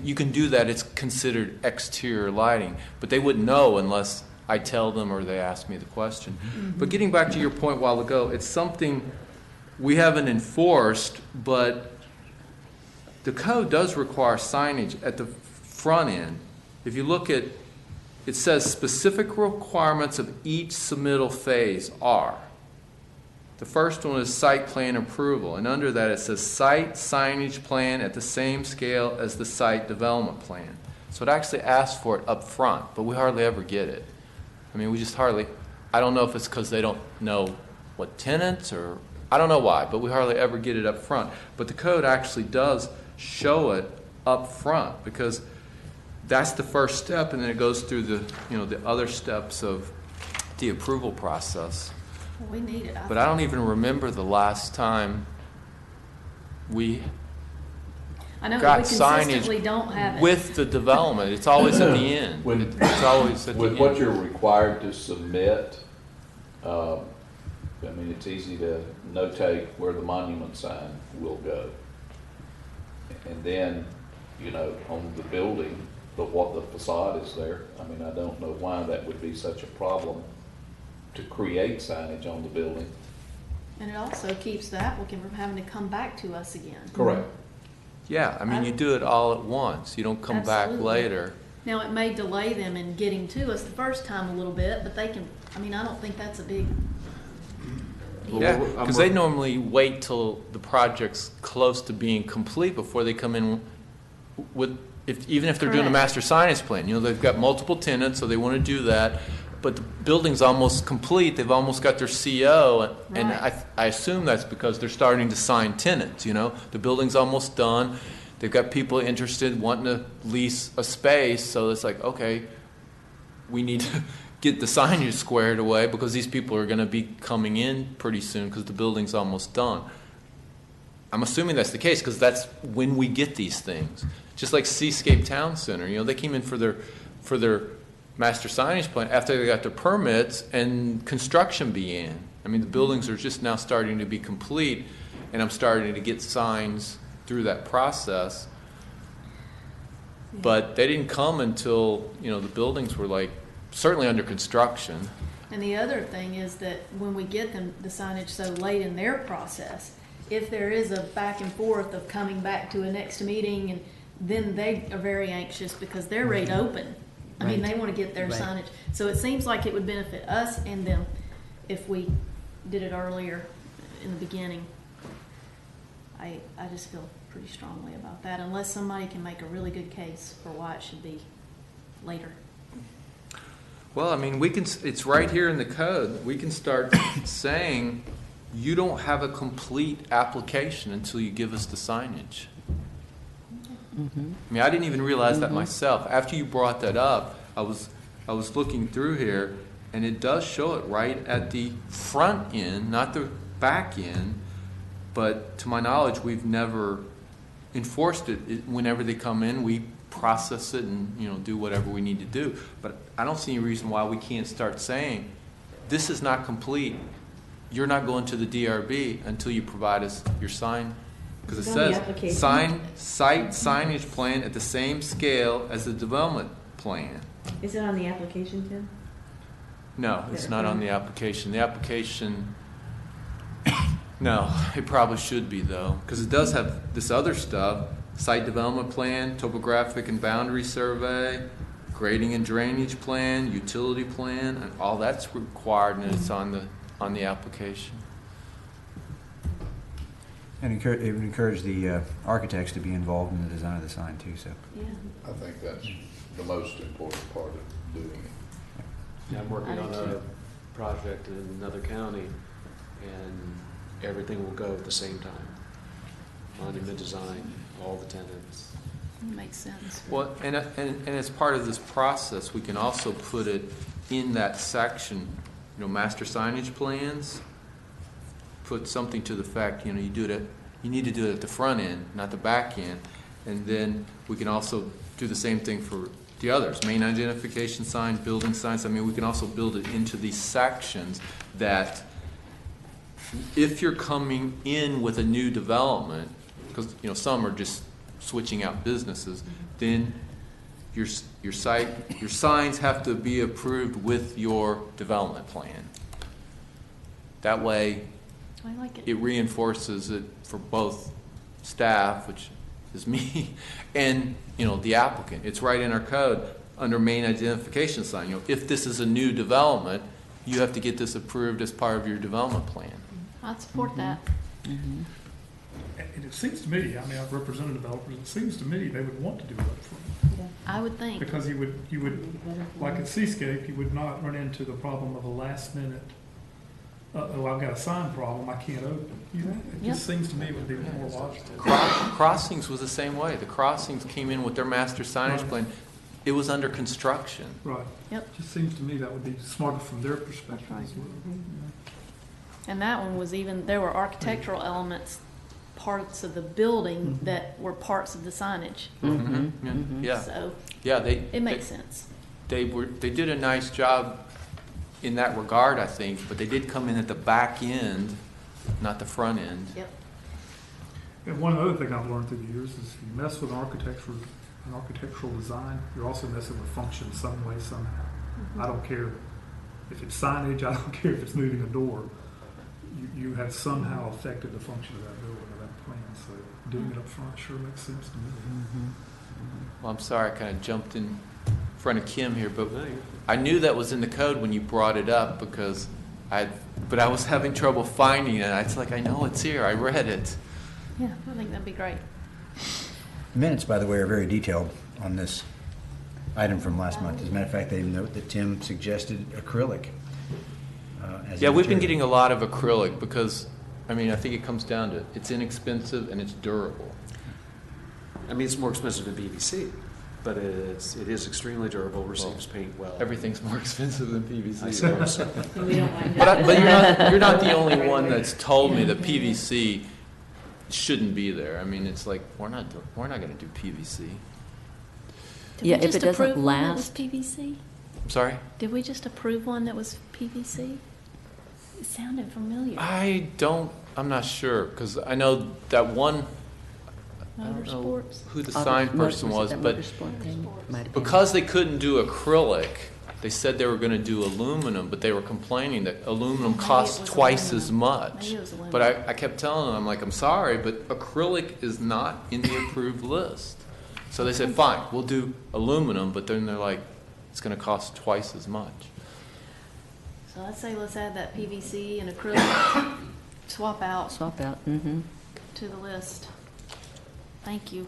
you can do that. It's considered exterior lighting, but they wouldn't know unless I tell them or they ask me the question. But getting back to your point a while ago, it's something we haven't enforced, but the code does require signage at the front end. If you look at, it says specific requirements of each submittal phase are. The first one is site plan approval, and under that it says site signage plan at the same scale as the site development plan. So it actually asks for it up front, but we hardly ever get it. I mean, we just hardly, I don't know if it's because they don't know what tenants or, I don't know why, but we hardly ever get it up front. But the code actually does show it up front, because that's the first step, and then it goes through the, the other steps of the approval process. Well, we need it. But I don't even remember the last time we I know got we consistently signage don't have it. with the development. It's always at the end. It's always at the With end. what you're required to submit, I mean, it's easy to notate where the monument sign will go. And then, on the building, what the facade is there. I mean, I don't know why that would be such a problem to create signage on the building. And it also keeps the applicant from having to come back to us again. Correct. Yeah, I mean, you do it all at once. You don't come back Absolutely. later. Now, it may delay them in getting to us the first time a little bit, but they can, I mean, I don't think that's a big, Yeah, because they normally wait till the project's close to being complete before they come in with, even if they're doing a Correct. master signage plan. They've got multiple tenants, so they want to do that. But the building's almost complete. They've almost got their CO, and Right. I assume that's because they're starting to sign tenants. The building's almost done. They've got people interested, wanting to lease a space. So it's like, okay, we need to get the signage squared away because these people are going to be coming in pretty soon because the building's almost done. I'm assuming that's the case because that's when we get these things. Just like Seascape Town Center, they came in for their master signage plan after they got their permits and construction began. I mean, the buildings are just now starting to be complete, and I'm starting to get signs through that process. But they didn't come until, the buildings were certainly under construction. and the other thing is that when we get them, the signage so late in their process, if there is a back and forth of coming back to a next meeting, and then they are very anxious because they're ready to open. I mean, they want to get their Right. signage. So it seems like it would benefit us and them if we did it earlier in the beginning. I just feel pretty strongly about that, unless somebody can make a really good case for why it should be later. Well, I mean, it's right here in the code. We can start saying, you don't have a complete application until you give us the signage. I mean, I didn't even realize that myself. After you brought that up, I was looking through here, and it does show it right at the front end, not the back end. But to my knowledge, we've never enforced it. Whenever they come in, we process it and do whatever we need to do. But I don't see any reason why we can't start saying, this is not complete. You're not going to the DRB until you provide us your sign. Because it It's on the says, application. site signage plan at the same scale as the development plan. Is it on the application, Tim? No, it's not on the application. The application, no, it probably should be though, because it does have this other stuff, site development plan, topographic and boundary survey, grading and drainage plan, utility plan, and all that's required, and it's on the application. And it would encourage the architects to be involved in the design of the sign too, so. Yeah. I think that's the most important part of doing it. Yeah, I'm working I on do a too. project in another county, and everything will go at the same time. Monument design, all the tenants. It makes sense. Well, and as part of this process, we can also put it in that section, master signage plans. Put something to the fact, you need to do it at the front end, not the back end. And then we can also do the same thing for the others, main identification signs, building signs. I mean, we can also build it into these sections that if you're coming in with a new development, because, some are just switching out businesses, then your signs have to be approved with your development plan. That way, I like it reinforces it for both staff, which is me, and, the applicant. It's right in our code under main identification sign. If this is a new development, you have to get this approved as part of your development plan. I'd support that. And it seems to me, I mean, I've represented developers, it seems to me they would want to do it up front. I would think. Because you would, like at Seascape, you would not run into the problem of a last minute, I've got a sign problem, I can't open. It just seems to me it would be more logical. Crossings was the same way. The Crossings came in with their master signage Right. plan. It was under construction. Right. Yep. Just seems to me that would be smarter from their perspective That's as well. And that one was even, there were architectural elements, parts of the building that were parts of the signage. Yeah, So yeah. it makes sense. They did a nice job in that regard, I think, but they did come in at the back end, not the front end. Yep. And one other thing I've learned through the years is if you mess with an architectural design, you're also messing with function some way, somehow. I don't care if it's signage, I don't care if it's moving a door. You have somehow affected the function of that building or that plan, so doing it up front sure makes sense to me. Well, I'm sorry, I kind of jumped in front of Kim here, but I knew that was in the code when you brought it up because but I was having trouble finding it. It's like, I know it's here, I read it. Yeah, I think that'd be great. Minutes, by the way, are very detailed on this item from last month. As a matter of fact, they note that Tim suggested acrylic. As a Yeah, we've been material. getting a lot of acrylic because, I think it comes down to it's inexpensive and it's durable. It's more expensive than PVC, but it is extremely durable, receives paint well. Everything's more expensive than PVC. I suppose so. We don't mind But you're not the only one that's told me that PVC shouldn't be there. It's like we're not going to do PVC. Did Yeah, we if just it doesn't approve one that was last- PVC? I'm sorry. Did we just approve one that was PVC? It sounded familiar. I'm not sure because I know that one. I don't know Motorsports. who the sign person was, but Because because they couldn't do acrylic, they said they were going to do aluminum, but they were complaining that aluminum Maybe it costs was twice aluminum. as much. Maybe it was But aluminum. I kept telling them, I'm sorry, but acrylic is not in the approved list. So they said, fine, we'll do aluminum, but then they're like, it's going to cost twice as much. So let's add that PVC and acrylic swap out Swap out, to the list. Thank you.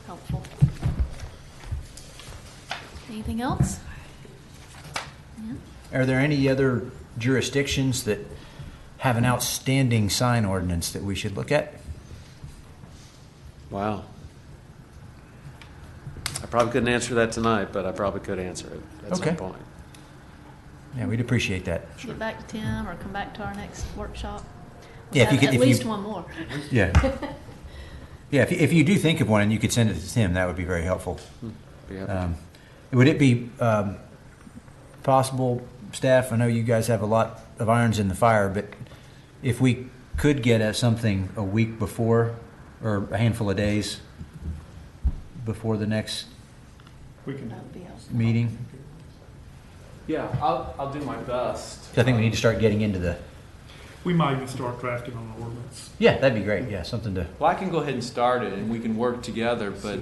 Helpful. Anything else? Yeah. Are there any other jurisdictions that have an outstanding sign ordinance that we should look at? Wow. I probably couldn't answer that tonight, but I probably could answer it at Okay. some point. Yeah, we'd appreciate that. Get back to Tim or come back to our next workshop. Yeah, if you could- At if you- least one more. Yeah. Yeah, if you do think of one and you could send it to Tim, that would be very helpful. Be happy. Would it be possible, staff, I know you guys have a lot of irons in the fire, but if we could get at something a week before or a handful of days before the next We can, That would be helpful. meeting? Yeah, I'll do my best. 'Cause I think we need to start getting into the, we might even start drafting on the ordinance. yeah, that'd be great, yeah, something to, Well, I can go ahead and start it, and we can work together, but,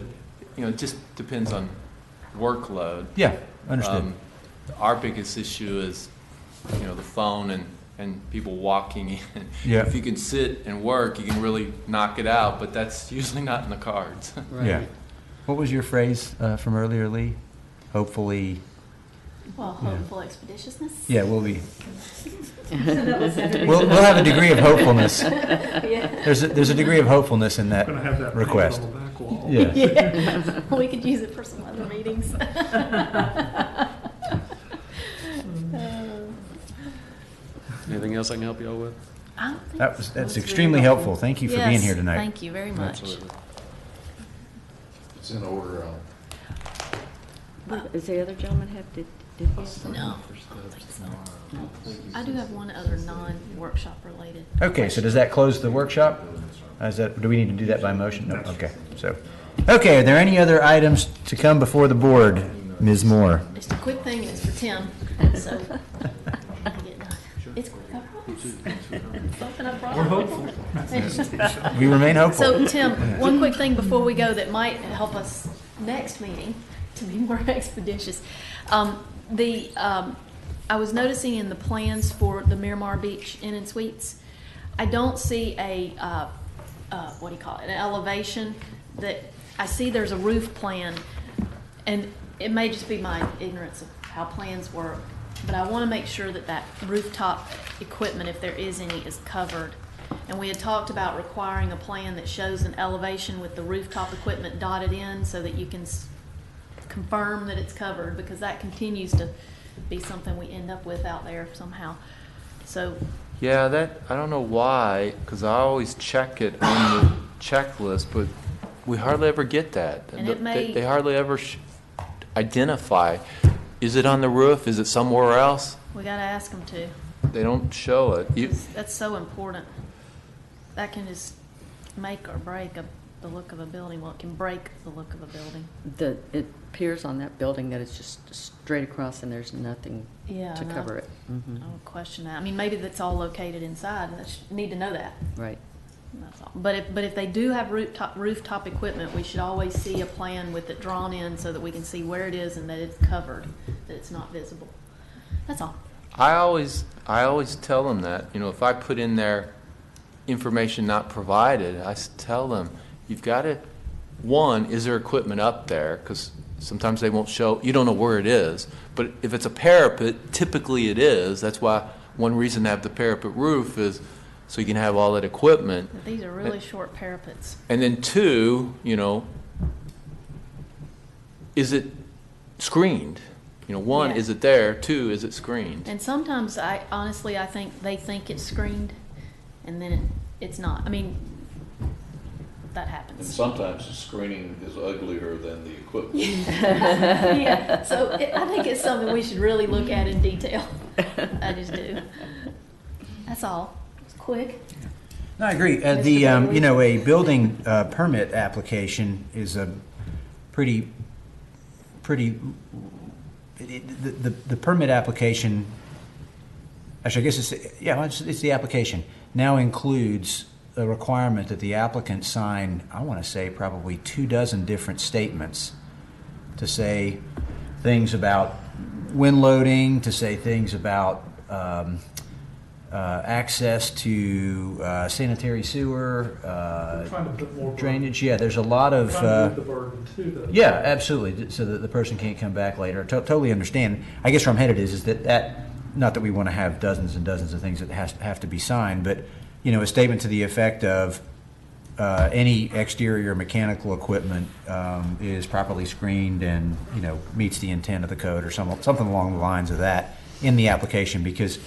it just depends on workload. yeah, understood. Our biggest issue is, the phone and people walking in. Yeah. If you can sit and work, you can really knock it out, but that's usually not in the cards. Yeah. What was your phrase from earlier, Lee? Hopefully, Well, hopeful expeditiousness. yeah, we'll have a degree of hopefulness. Yeah. There's a degree of hopefulness in that Going to have that painted request. on the back wall. Yeah. Yeah. We could use it for some other meetings. Anything else I can help you all with? I don't think That's so. Very extremely helpful. Thank you for being Yes, here tonight. Thank you very much. Absolutely. It's in order. Does the other gentleman have, did he have something? No, I don't think so. I do have one other non-workshop related. Okay, so does that close the workshop? Do we need to do that by motion? No, okay, so, okay, are there any other items to come before the board, Ms. Moore? Just a quick thing, it's for Tim, so. It's quick, I promise. Something I promise. We're hopeful. We remain hopeful. So, Tim, one quick thing before we go that might help us next meeting to be more expeditious. I was noticing in the plans for the Miramar Beach Inn and Suites, I don't see a, what do you call it, an elevation that, I see there's a roof plan, and it may just be my ignorance of how plans work, but I want to make sure that that rooftop equipment, if there is any, is covered. And we had talked about requiring a plan that shows an elevation with the rooftop equipment dotted in so that you can confirm that it's covered, because that continues to be something we end up with out there somehow. So, Yeah, that, I don't know why, because I always check it on the checklist, but we hardly ever get that. And it may- They hardly ever identify, is it on the roof, is it somewhere else? we got to ask them to. They don't show it. That's so important. That can just make or break the look of a building. Well, it can break the look of a building. It appears on that building that it's just straight across and there's nothing Yeah, to I know. cover it. Mhm. I would question that. I mean, maybe that's all located inside, and need to know that. Right. That's all. But if they do have rooftop equipment, we should always see a plan with it drawn in so that we can see where it is and that it's covered, that it's not visible. That's all. I always tell them that, if I put in there information not provided, I tell them, you've got to, one, is there equipment up there? Because sometimes they won't show, you don't know where it is. But if it's a parapet, typically it is. That's why one reason to have the parapet roof is so you can have all that equipment. But these are really short parapets. And then two, is it screened? One, Yeah. is it there? Two, is it screened? And sometimes I think they think it's screened, and then it's not. I mean, that And happens. sometimes the screening is uglier than the equipment. Yeah, so I think it's something we should really look at in detail. I just do. That's all. It's quick. No, I agree. A building permit application is a pretty, the permit application, actually, I guess it's the application, now includes a requirement that the applicant sign, I want to say probably 24 different statements to say things about wind loading, to say things about access to sanitary sewer, Trying to put more drainage. Yeah, there's a lot of. Trying to move the burden to the. Yeah, absolutely. So that the person can't come back later. Totally understand. I guess where I'm headed is that not that we want to have dozens and dozens of things that have to be signed, but a statement to the effect of any exterior mechanical equipment is properly screened and meets the intent of the code or something along the lines of that in the application, because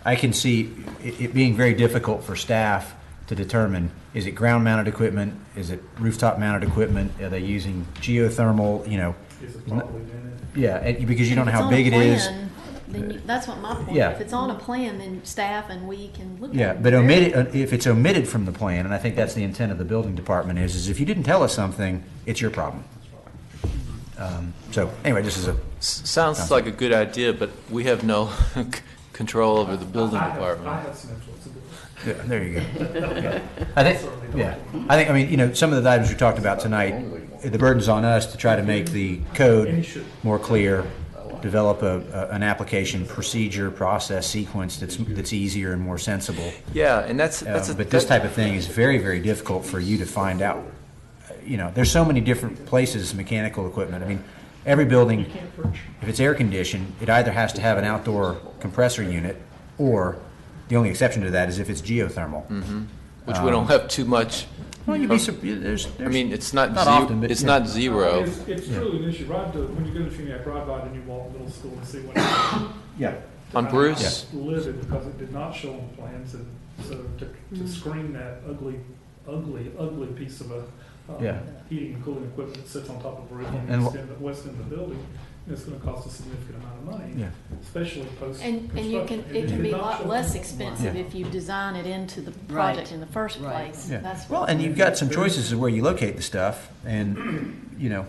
I can see it being very difficult for staff to determine, is it ground-mounted equipment, is it rooftop-mounted equipment, are they using geothermal, Is it properly in yeah, because you don't know If it's how on a big it is. plan, then that's what my point. Yeah. If it's on a plan, then staff and we can look at it. Yeah, but if it's omitted from the plan, and I think that's the intent of the building department is if you didn't tell us something, it's your problem. So anyway, just as a Sounds like a good idea, but we have no control over the building I department. have some influence in it. yeah, there you go. Yeah. I think some of the items we talked about tonight, the burden's on us to try to make the code more clear, develop an application procedure, process, sequence that's easier and more sensible. Yeah, and But this type of thing is very, very difficult for you to find out. There's so many different places mechanical equipment. I mean, every building, if it's air conditioned, it either has to have an outdoor compressor unit, or the only exception to that is if it's geothermal. which we don't have too much. Well, you'd be there's I mean, it's not Not zero. often, but It's yeah. not zero. It's truly an issue. When you go to Funiac, ride by it and you walk middle school and see what. yeah. On I Bruce? was livid because it did not show on the plans, and so to screen that ugly piece of Yeah. heating and cooling equipment that sits on top of a roof on And the west end of the building. And it's gonna cost a significant amount of money, Yeah. especially post And you can, construction. it can be a did not lot show- less expensive Yeah. if you design it into the Right. project in the first Right. place. Yeah. That's Well, what- and you've got some choices of where you locate the stuff, and, you know,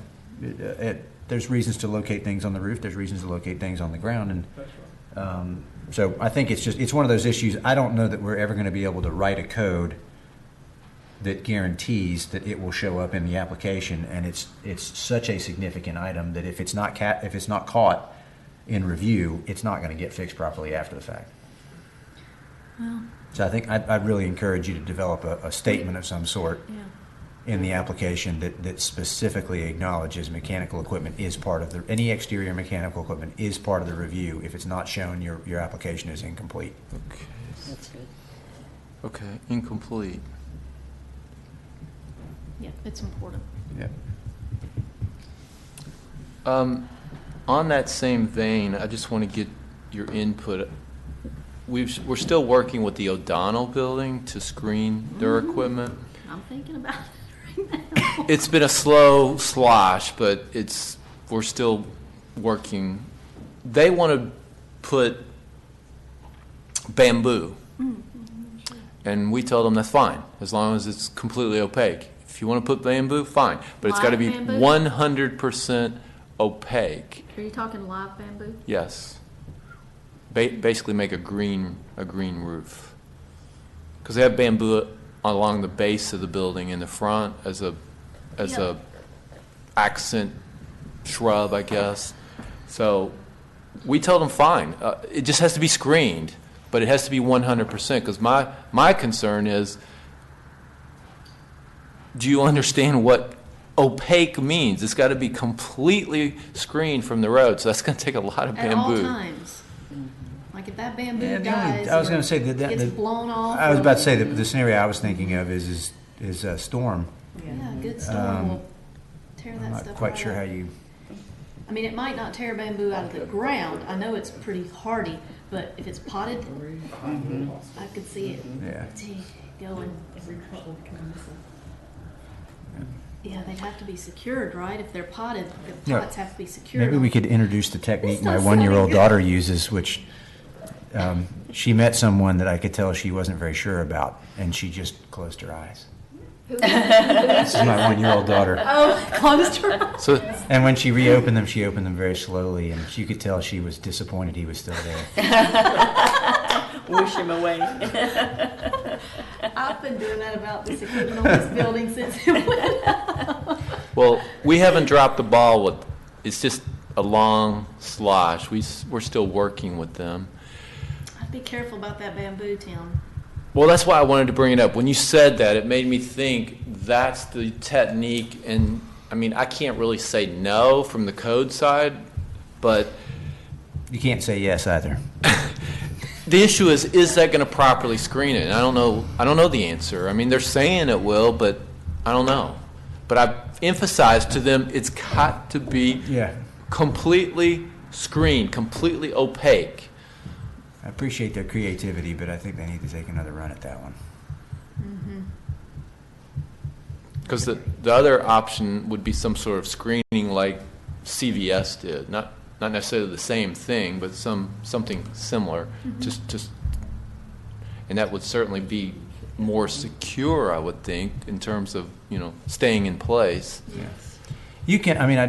there's reasons to locate things on the roof, there's reasons to locate things on the ground, and That's right. so I think it's one of those issues. I don't know that we're ever going to be able to write a code that guarantees that it will show up in the application, and it's such a significant item that if it's not caught in review, it's not going to get fixed properly after the fact. Well, So I think I'd really encourage you to develop a statement of some sort yeah. in the application that specifically acknowledges mechanical equipment is part of any exterior mechanical equipment is part of the review. If it's not shown, your application is incomplete. Okay. That's good. Okay, incomplete. Yeah, it's important. Yeah. On that same vein, I just want to get your input. We're still working with the O'Donnell building to screen their equipment. I'm thinking about it right now. It's been a slow slosh, but we're still working. They want to put bamboo, and we told them that's fine as long as it's completely opaque. If you want to put bamboo, fine, but it's got to be Live bamboo? 100% opaque. Are you talking live bamboo? Yes. Basically, make a green roof, because they have bamboo along the base of the building in the front as a Yeah. accent shrub, I guess. So we told them fine. It just has to be screened, but it has to be 100%. Because my concern is, do you understand what opaque means? It's got to be completely screened from the road. So that's going to take a lot of At all bamboo. times. Like if that bamboo Yeah, the dies, only- I was or gonna say that- gets that- blown off. I was or- about to say that the scenario I was thinking of is a storm. Yeah, a good storm will tear that I'm stuff not quite right sure up. how you. I mean, it might not tear bamboo out of the ground. I know it's pretty hardy, but if it's potted, I could see it Yeah. going. Yeah, they'd have to be secured, right? If they're potted, the Yeah. pots have to be secured. Maybe we could introduce the technique This my does one-year-old sound good. daughter uses, which she met someone that I could tell she wasn't very sure about, and she just closed her eyes. This is my one-year-old daughter. Oh, closed her eyes. So And when she reopened them, she opened them very slowly, and you could tell she was disappointed he was still there. Wish him away. I've been doing that about this equipment on this building since it went up. well, we haven't dropped the ball with. It's just a long slosh. We're still working with them. I'd be careful about that bamboo, Tim. Well, that's why I wanted to bring it up. When you said that, it made me think that's the technique. And I mean, I can't really say no from the code side, but You can't say yes either. the issue is that going to properly screen it? And I don't know the answer. I mean, they're saying it will, but I don't know. But I've emphasized to them it's got to be Yeah. completely screened, completely opaque. I appreciate their creativity, but I think they need to take another run at that one. Because the other option would be some sort of screening like CVS did. Not necessarily the same thing, but something similar. Just, and that would certainly be more secure, I would think, in terms of, staying in place. Yes. You can, I mean, I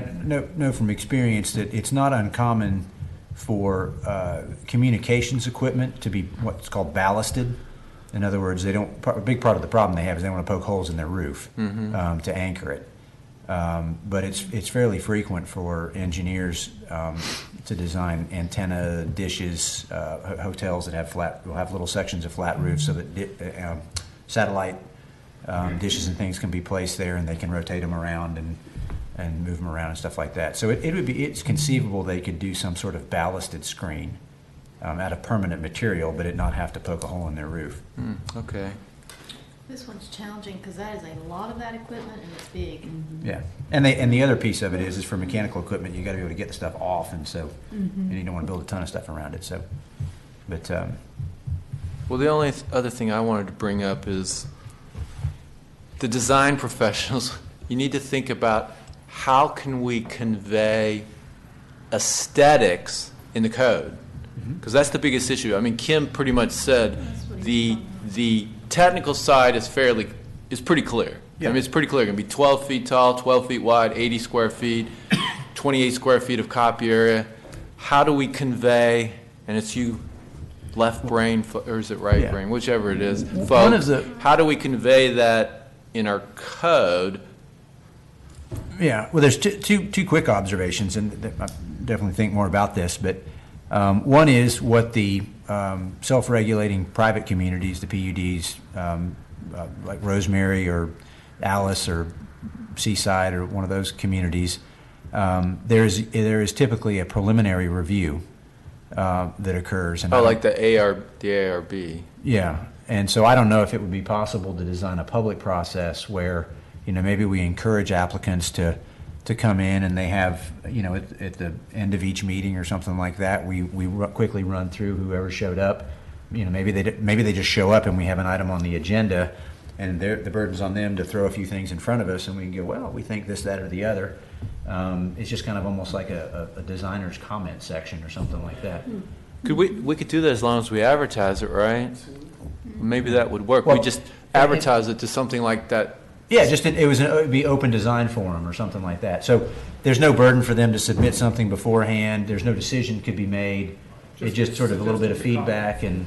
know from experience that it's not uncommon for communications equipment to be what's called ballasted. In other words, a big part of the problem they have is they want to poke holes in their roof to anchor it. But it's fairly frequent for engineers to design antenna dishes. Hotels that will have little sections of flat roofs so that satellite dishes and things can be placed there, and they can rotate them around and move them around and stuff like that. So it's conceivable they could do some sort of ballasted screen out of permanent material, but it not have to poke a hole in their roof. Okay. This one's challenging because that is a lot of that equipment and it's big. Yeah, and the other piece of it is for mechanical equipment, you got to be able to get the stuff off, and so and you don't want to build a ton of stuff around it. So, but Well, the only other thing I wanted to bring up is the design professionals you need to think about how can we convey aesthetics in the code, because that's the biggest issue. I mean, Kim pretty much said the technical side is pretty clear. Yeah. I mean, it's pretty clear. It can be 12 feet tall, 12 feet wide, 80 square feet, 28 square feet of copy area. How do we convey, and it's you, left brain, or is it right Yeah. brain, whichever it is, One folks, of the- how do we convey that in our code? Yeah, well, there's two quick observations, and I definitely think more about this. But one is what the self-regulating private communities, the PUDs, like Rosemary or Alice or Seaside or one of those communities, there is typically a preliminary review that occurs. And Oh, like the ARB. yeah, and so I don't know if it would be possible to design a public process where, maybe we encourage applicants to come in and they have, at the end of each meeting or something like that, we quickly run through whoever showed up. Maybe they just show up and we have an item on the agenda, and the burden's on them to throw a few things in front of us, and we can go, well, we think this, that, or the other. It's just kind of almost like a designer's comment section or something like that. We could do that as long as we advertise it, right? Maybe that would work. Well, We just advertise it to something like that. Yeah, it would be open design forum or something like that. So there's no burden for them to submit something beforehand. There's no decision could be made. It's just sort of a little bit of feedback, and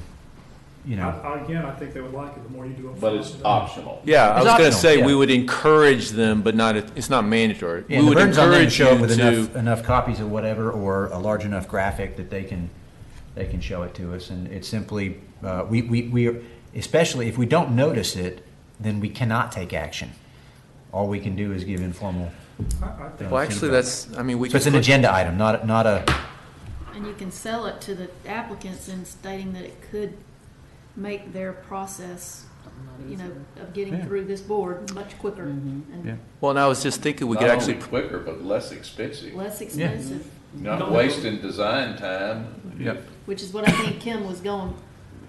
Again, I think they would like it, the more you do it. But it's optional. Yeah, I It's was going to optional, say yeah. we would encourage them, but it's not mandatory. Yeah, We the would burden's on them to encourage show up you with to. enough copies of whatever, or a large enough graphic that they can show it to us. And it's simply we especially if we don't notice it, then we cannot take action. All we can do is give informal. I think Well, actually, we So can. it's an agenda item, not a. And you can sell it to the applicants in stating that it could make their process, of getting Yeah. through this board much quicker and Yeah. Well, and I was just thinking we Not could only actually. quicker, but less expensive. less expensive, Not wasting design time. Yep. which is what I think Kim was Yeah.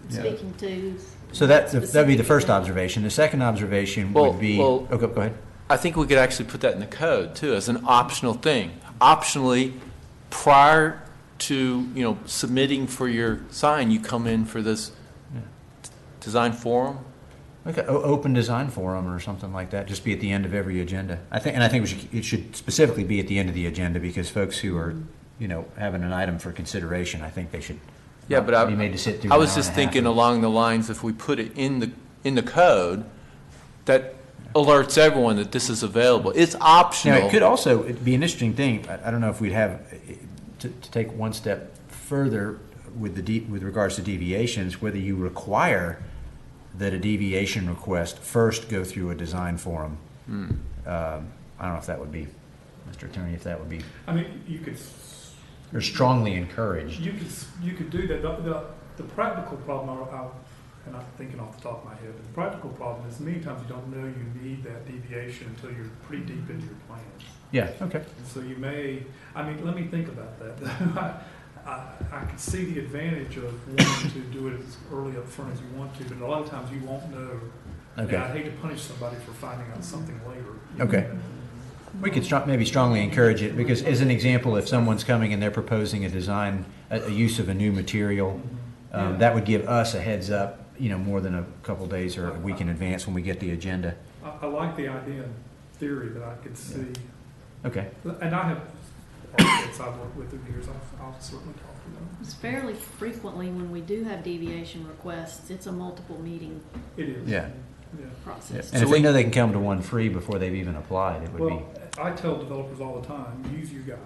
speaking to. So that'd be the specifically. first observation. The second observation Well- would be. well- Okay, go ahead. I think we could actually put that in the code too, as an optional thing. Optionally, prior to submitting for your sign, you come in for this design forum. Like an open design forum or something like that, just be at the end of every agenda. I think it should specifically be at the end of the agenda, because folks who are, having an item for consideration, I think they should Yeah, but be made to sit through. I an was hour just and a half. thinking along the lines, if we put it in the code, that alerts everyone that this is available. It's Now, optional. it could also be an interesting thing. I don't know if we'd have to take one step further with with regards to deviations, whether you require that a deviation request first go through a design forum. I don't know if that would be, Mr. Attorney, if that would be, I mean, you could, or strongly encouraged. you could do that. The practical problem, and I'm thinking off the top of my head, the practical problem is many times you don't know you need that deviation until you're pretty deep into your plans. Yeah, okay. And so you may, let me think about that. I can see the advantage of wanting to do it as early up front as you want to, but a lot of times you won't know. Okay. And I'd hate to punish somebody for finding out something later. Okay. We could maybe strongly encourage it, because as an example, if someone's coming and they're proposing a design, a use of a new material, that would give us a heads up, more than a couple days or a week in advance when we get the agenda. I like the idea in theory that I could see, Okay. and I have architects I've worked with through the years, I'll certainly talk to them. It's fairly frequently when we do have deviation requests, it's a multiple meeting It is. Yeah. Yeah. process. And if they know they can come to one free before they've even applied, it would Well, I tell developers all the time, use you guys.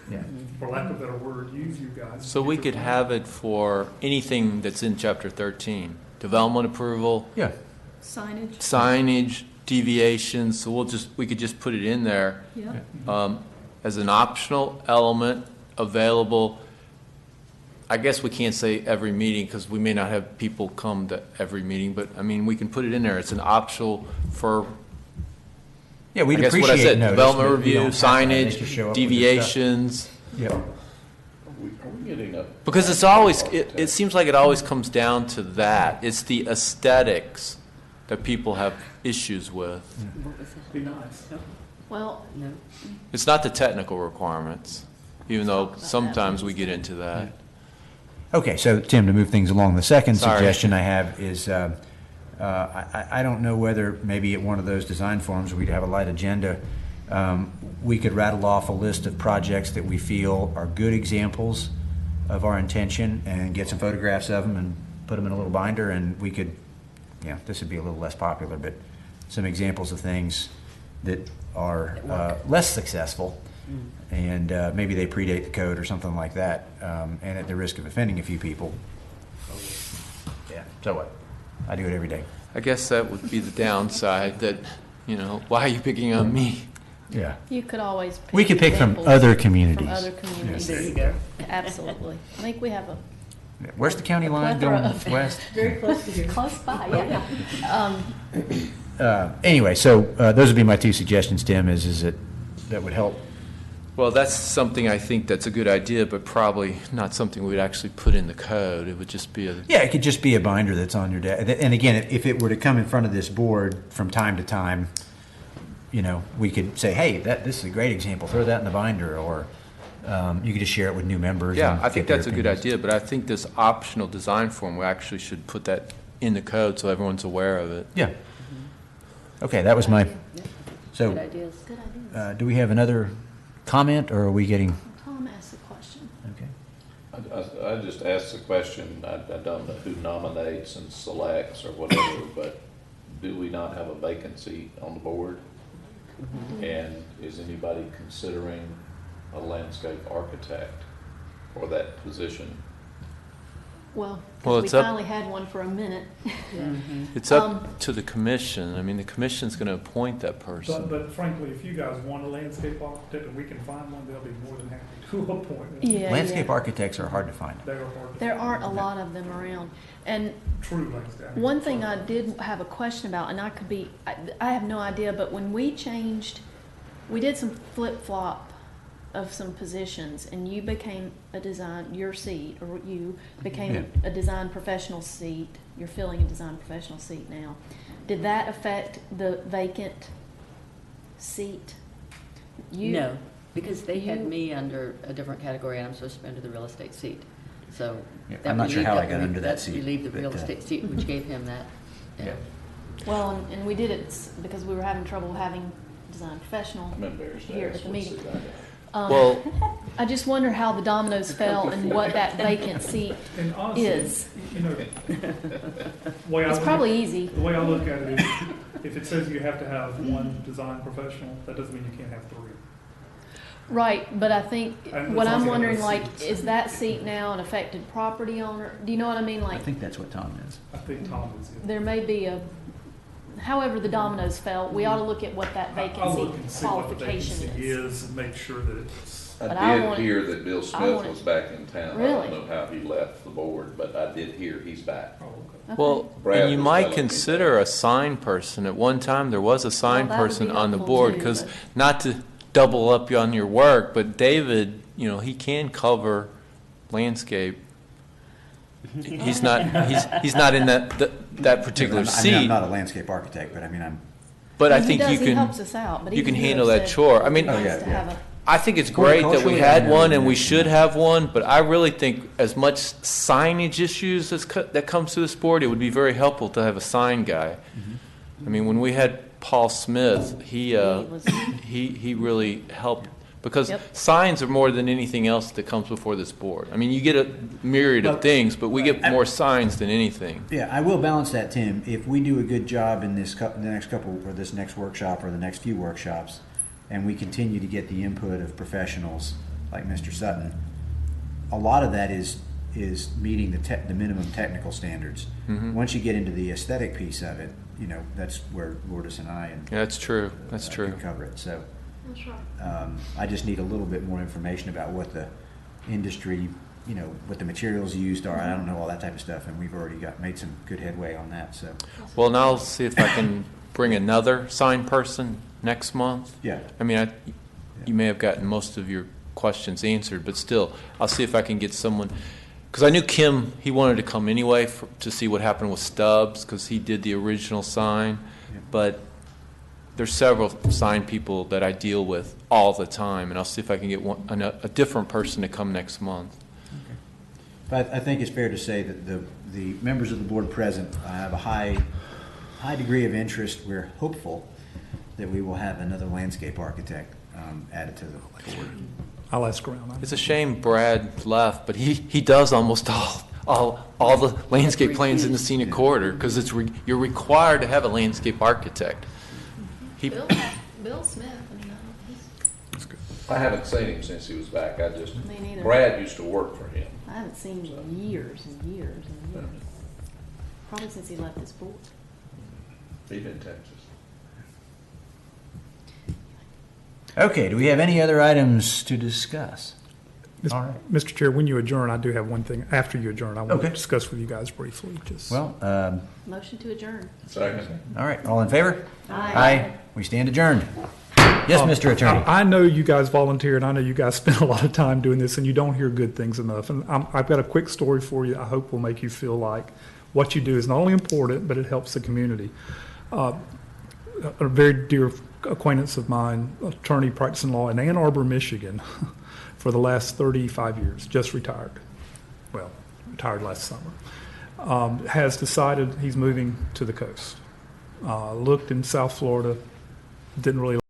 be, yeah. For lack of a better word, use you guys. So we could have it for anything that's in Chapter 13. Development approval, Yeah. Signage, signage, deviations, so we could just put it in there yeah. as an optional element available. I guess we can't say every meeting, because we may not have people come to every meeting, but we can put it in there. It's an optional for, Yeah, we'd I guess what I appreciate said, notice. development but we review, don't have to have they just signage, show up with their stuff. deviations. Yeah. Are we getting a? Because it's always, it seems like it always comes down to that. It's the aesthetics that people have issues with. Be nice. Well, No? It's not the technical requirements, even though Talk about that sometimes we Wednesday. get into that. Okay, so Tim, to move things along, the second Sorry. suggestion I have is, I don't know whether maybe at one of those design forums, we'd have a light agenda, we could rattle off a list of projects that we feel are good examples of our intention and get some photographs of them and put them in a little binder, and we could, this would be a little less popular, but some examples of things that are less successful, and maybe they predate the code or something like that, and at the risk of offending a few people. Yeah, so what? I do it every day. I guess that would be the downside that, why are you picking on me? Yeah. you could always pick We could pick from examples other communities. From other communities. There you go. Absolutely. I think we have a Where's the county line plethora going of- west? Very close to here. close by, yeah. Anyway, so those would be my two suggestions, Tim, is that would help. Well, that's something I think that's a good idea, but probably not something we'd actually put in the code. It would just be a, Yeah, it could just be a binder that's on your desk. And again, if it were to come in front of this board from time to time, we could say, hey, this is a great example, throw that in the binder, or you could just share it with new members. yeah, and I think get their that's a good opinions. idea, but I think this optional design form, we actually should put that in the code so everyone's aware of it. Yeah. Okay, that was my, Good so ideas. Good ideas. do we have another comment, or are we getting, Tom asked a question. okay? I just asked the question, I don't know who nominates and selects or whatever, but do we not have a vacancy on the board? And is anybody considering a landscape architect for that position? Well, Well, 'cause we it's up- finally had one for a minute. It's up to the commission. I mean, the commission's going to appoint that person. But frankly, if you guys want a landscape architect and we can find one, they'll be more than happy to appoint one. Yeah, Landscape yeah. architects are hard to find. They are hard to There find. aren't a lot of them around. And True landscape. one thing I did have a question about, and I have no idea, but when we did some flip-flop of some positions, and you became your seat, or you became a design professional seat, you're filling a design professional seat now. Did that affect the vacant seat? No, because they had you- me under a different category, and I'm supposed to be under the real estate seat. So Yeah, that I'm not sure relieved how I got under that seat, relieved the but, real estate seat, which gave him that. Yeah. Well, and we did it because we were having trouble having design professional I'm embarrassed to here ask at the what meeting. seat I got. Well, I just wonder how the dominoes fell and what that vacant seat And honestly, is. way I It's look- probably easy. The way I look at it is, if it says you have to have one design professional, that doesn't mean you can't have three. Right, but I think And what as long I'm as you wondering, have like, seats. is that seat now an affected property owner? Do you know what I mean? I Like, think that's what Tom is. I think Tom is it. there may be however the dominoes fell, we ought to look at what that I'll look vacancy and see what the qualification vacancy is. is and make sure that it's, But I I did want- hear that Bill I Smith want it- was back in town. I Really? don't know how he left the board, but I did hear he's back. oh, okay. Okay. well, Brad and you was might telling me consider a sign person. At one time, there was a sign that would person be on the helpful board, too, because but- not to double up on your work, but David, he can cover landscape. He's not in that particular I'm seat, not a landscape architect, but I'm. but I He think does, you he can. helps us out, but you can even handle have that said chore. I mean- he Oh, wants yeah, to yeah. have a- I think it's great that we Horticulturally, had I one know and we that, should yeah. have one, but I really think as much signage issues that comes to this board, it would be very helpful to have a sign guy. I mean, when we had Paul Smith, he was- he really helped, because Yep. signs are more than anything else that comes before this board. I mean, you get a myriad Well, of things, but we get I- more signs than anything. Yeah, I will balance that, Tim. If we do a good job in this the next couple, or this next workshop, or the next few workshops, and we continue to get the input of professionals like Mr. Sutton, a lot of that is meeting the minimum technical standards. Mhm. Once you get into the aesthetic piece of it, that's where Lourdes and I and Yeah, that's true. That's true. can cover it. So That's right. I just need a little bit more information about what the industry, what the materials used are. I don't know all that type of stuff, and we've already made some good headway on that. So Well, now I'll see if I can bring another sign person next month. yeah. I mean, you may have gotten most of your questions answered, but still, I'll see if I can get someone, because I knew Kim, he wanted to come anyway to see what happened with Stubbs, because he did the original sign, Yeah. but there's several sign people that I deal with all the time, and I'll see if I can get a different person to come next month. But I think it's fair to say that the members of the board present have a high degree of interest. We're hopeful that we will have another landscape architect added to the board. I'll ask around. It's a shame Brad left, but he does almost all the landscape plans in the scenic corridor, because you're required to have a landscape architect. Bill Smith, I mean, I haven't seen him since he was back. Me neither. Brad used to work for him. I haven't seen him in years and years and years. Probably since he left this board. He's in Texas. Okay, do we have any other items to discuss? All right. Mr. Chair, when you adjourn, I do have one thing after you adjourn I want Okay. to discuss with you guys briefly. Well, Motion to adjourn. Second. all right, all in favor? Aye. We stand adjourned. Yes, Mr. Attorney. I know you guys volunteer, and I know you guys spend a lot of time doing this, and you don't hear good things enough. And I've got a quick story for you I hope will make you feel like what you do is not only important, but it helps the community. A very dear acquaintance of mine, attorney practicing law in Ann Arbor, Michigan, for the last 35 years, just retired. Well, retired last summer. Has decided he's moving to the coast. Looked in South Florida, didn't really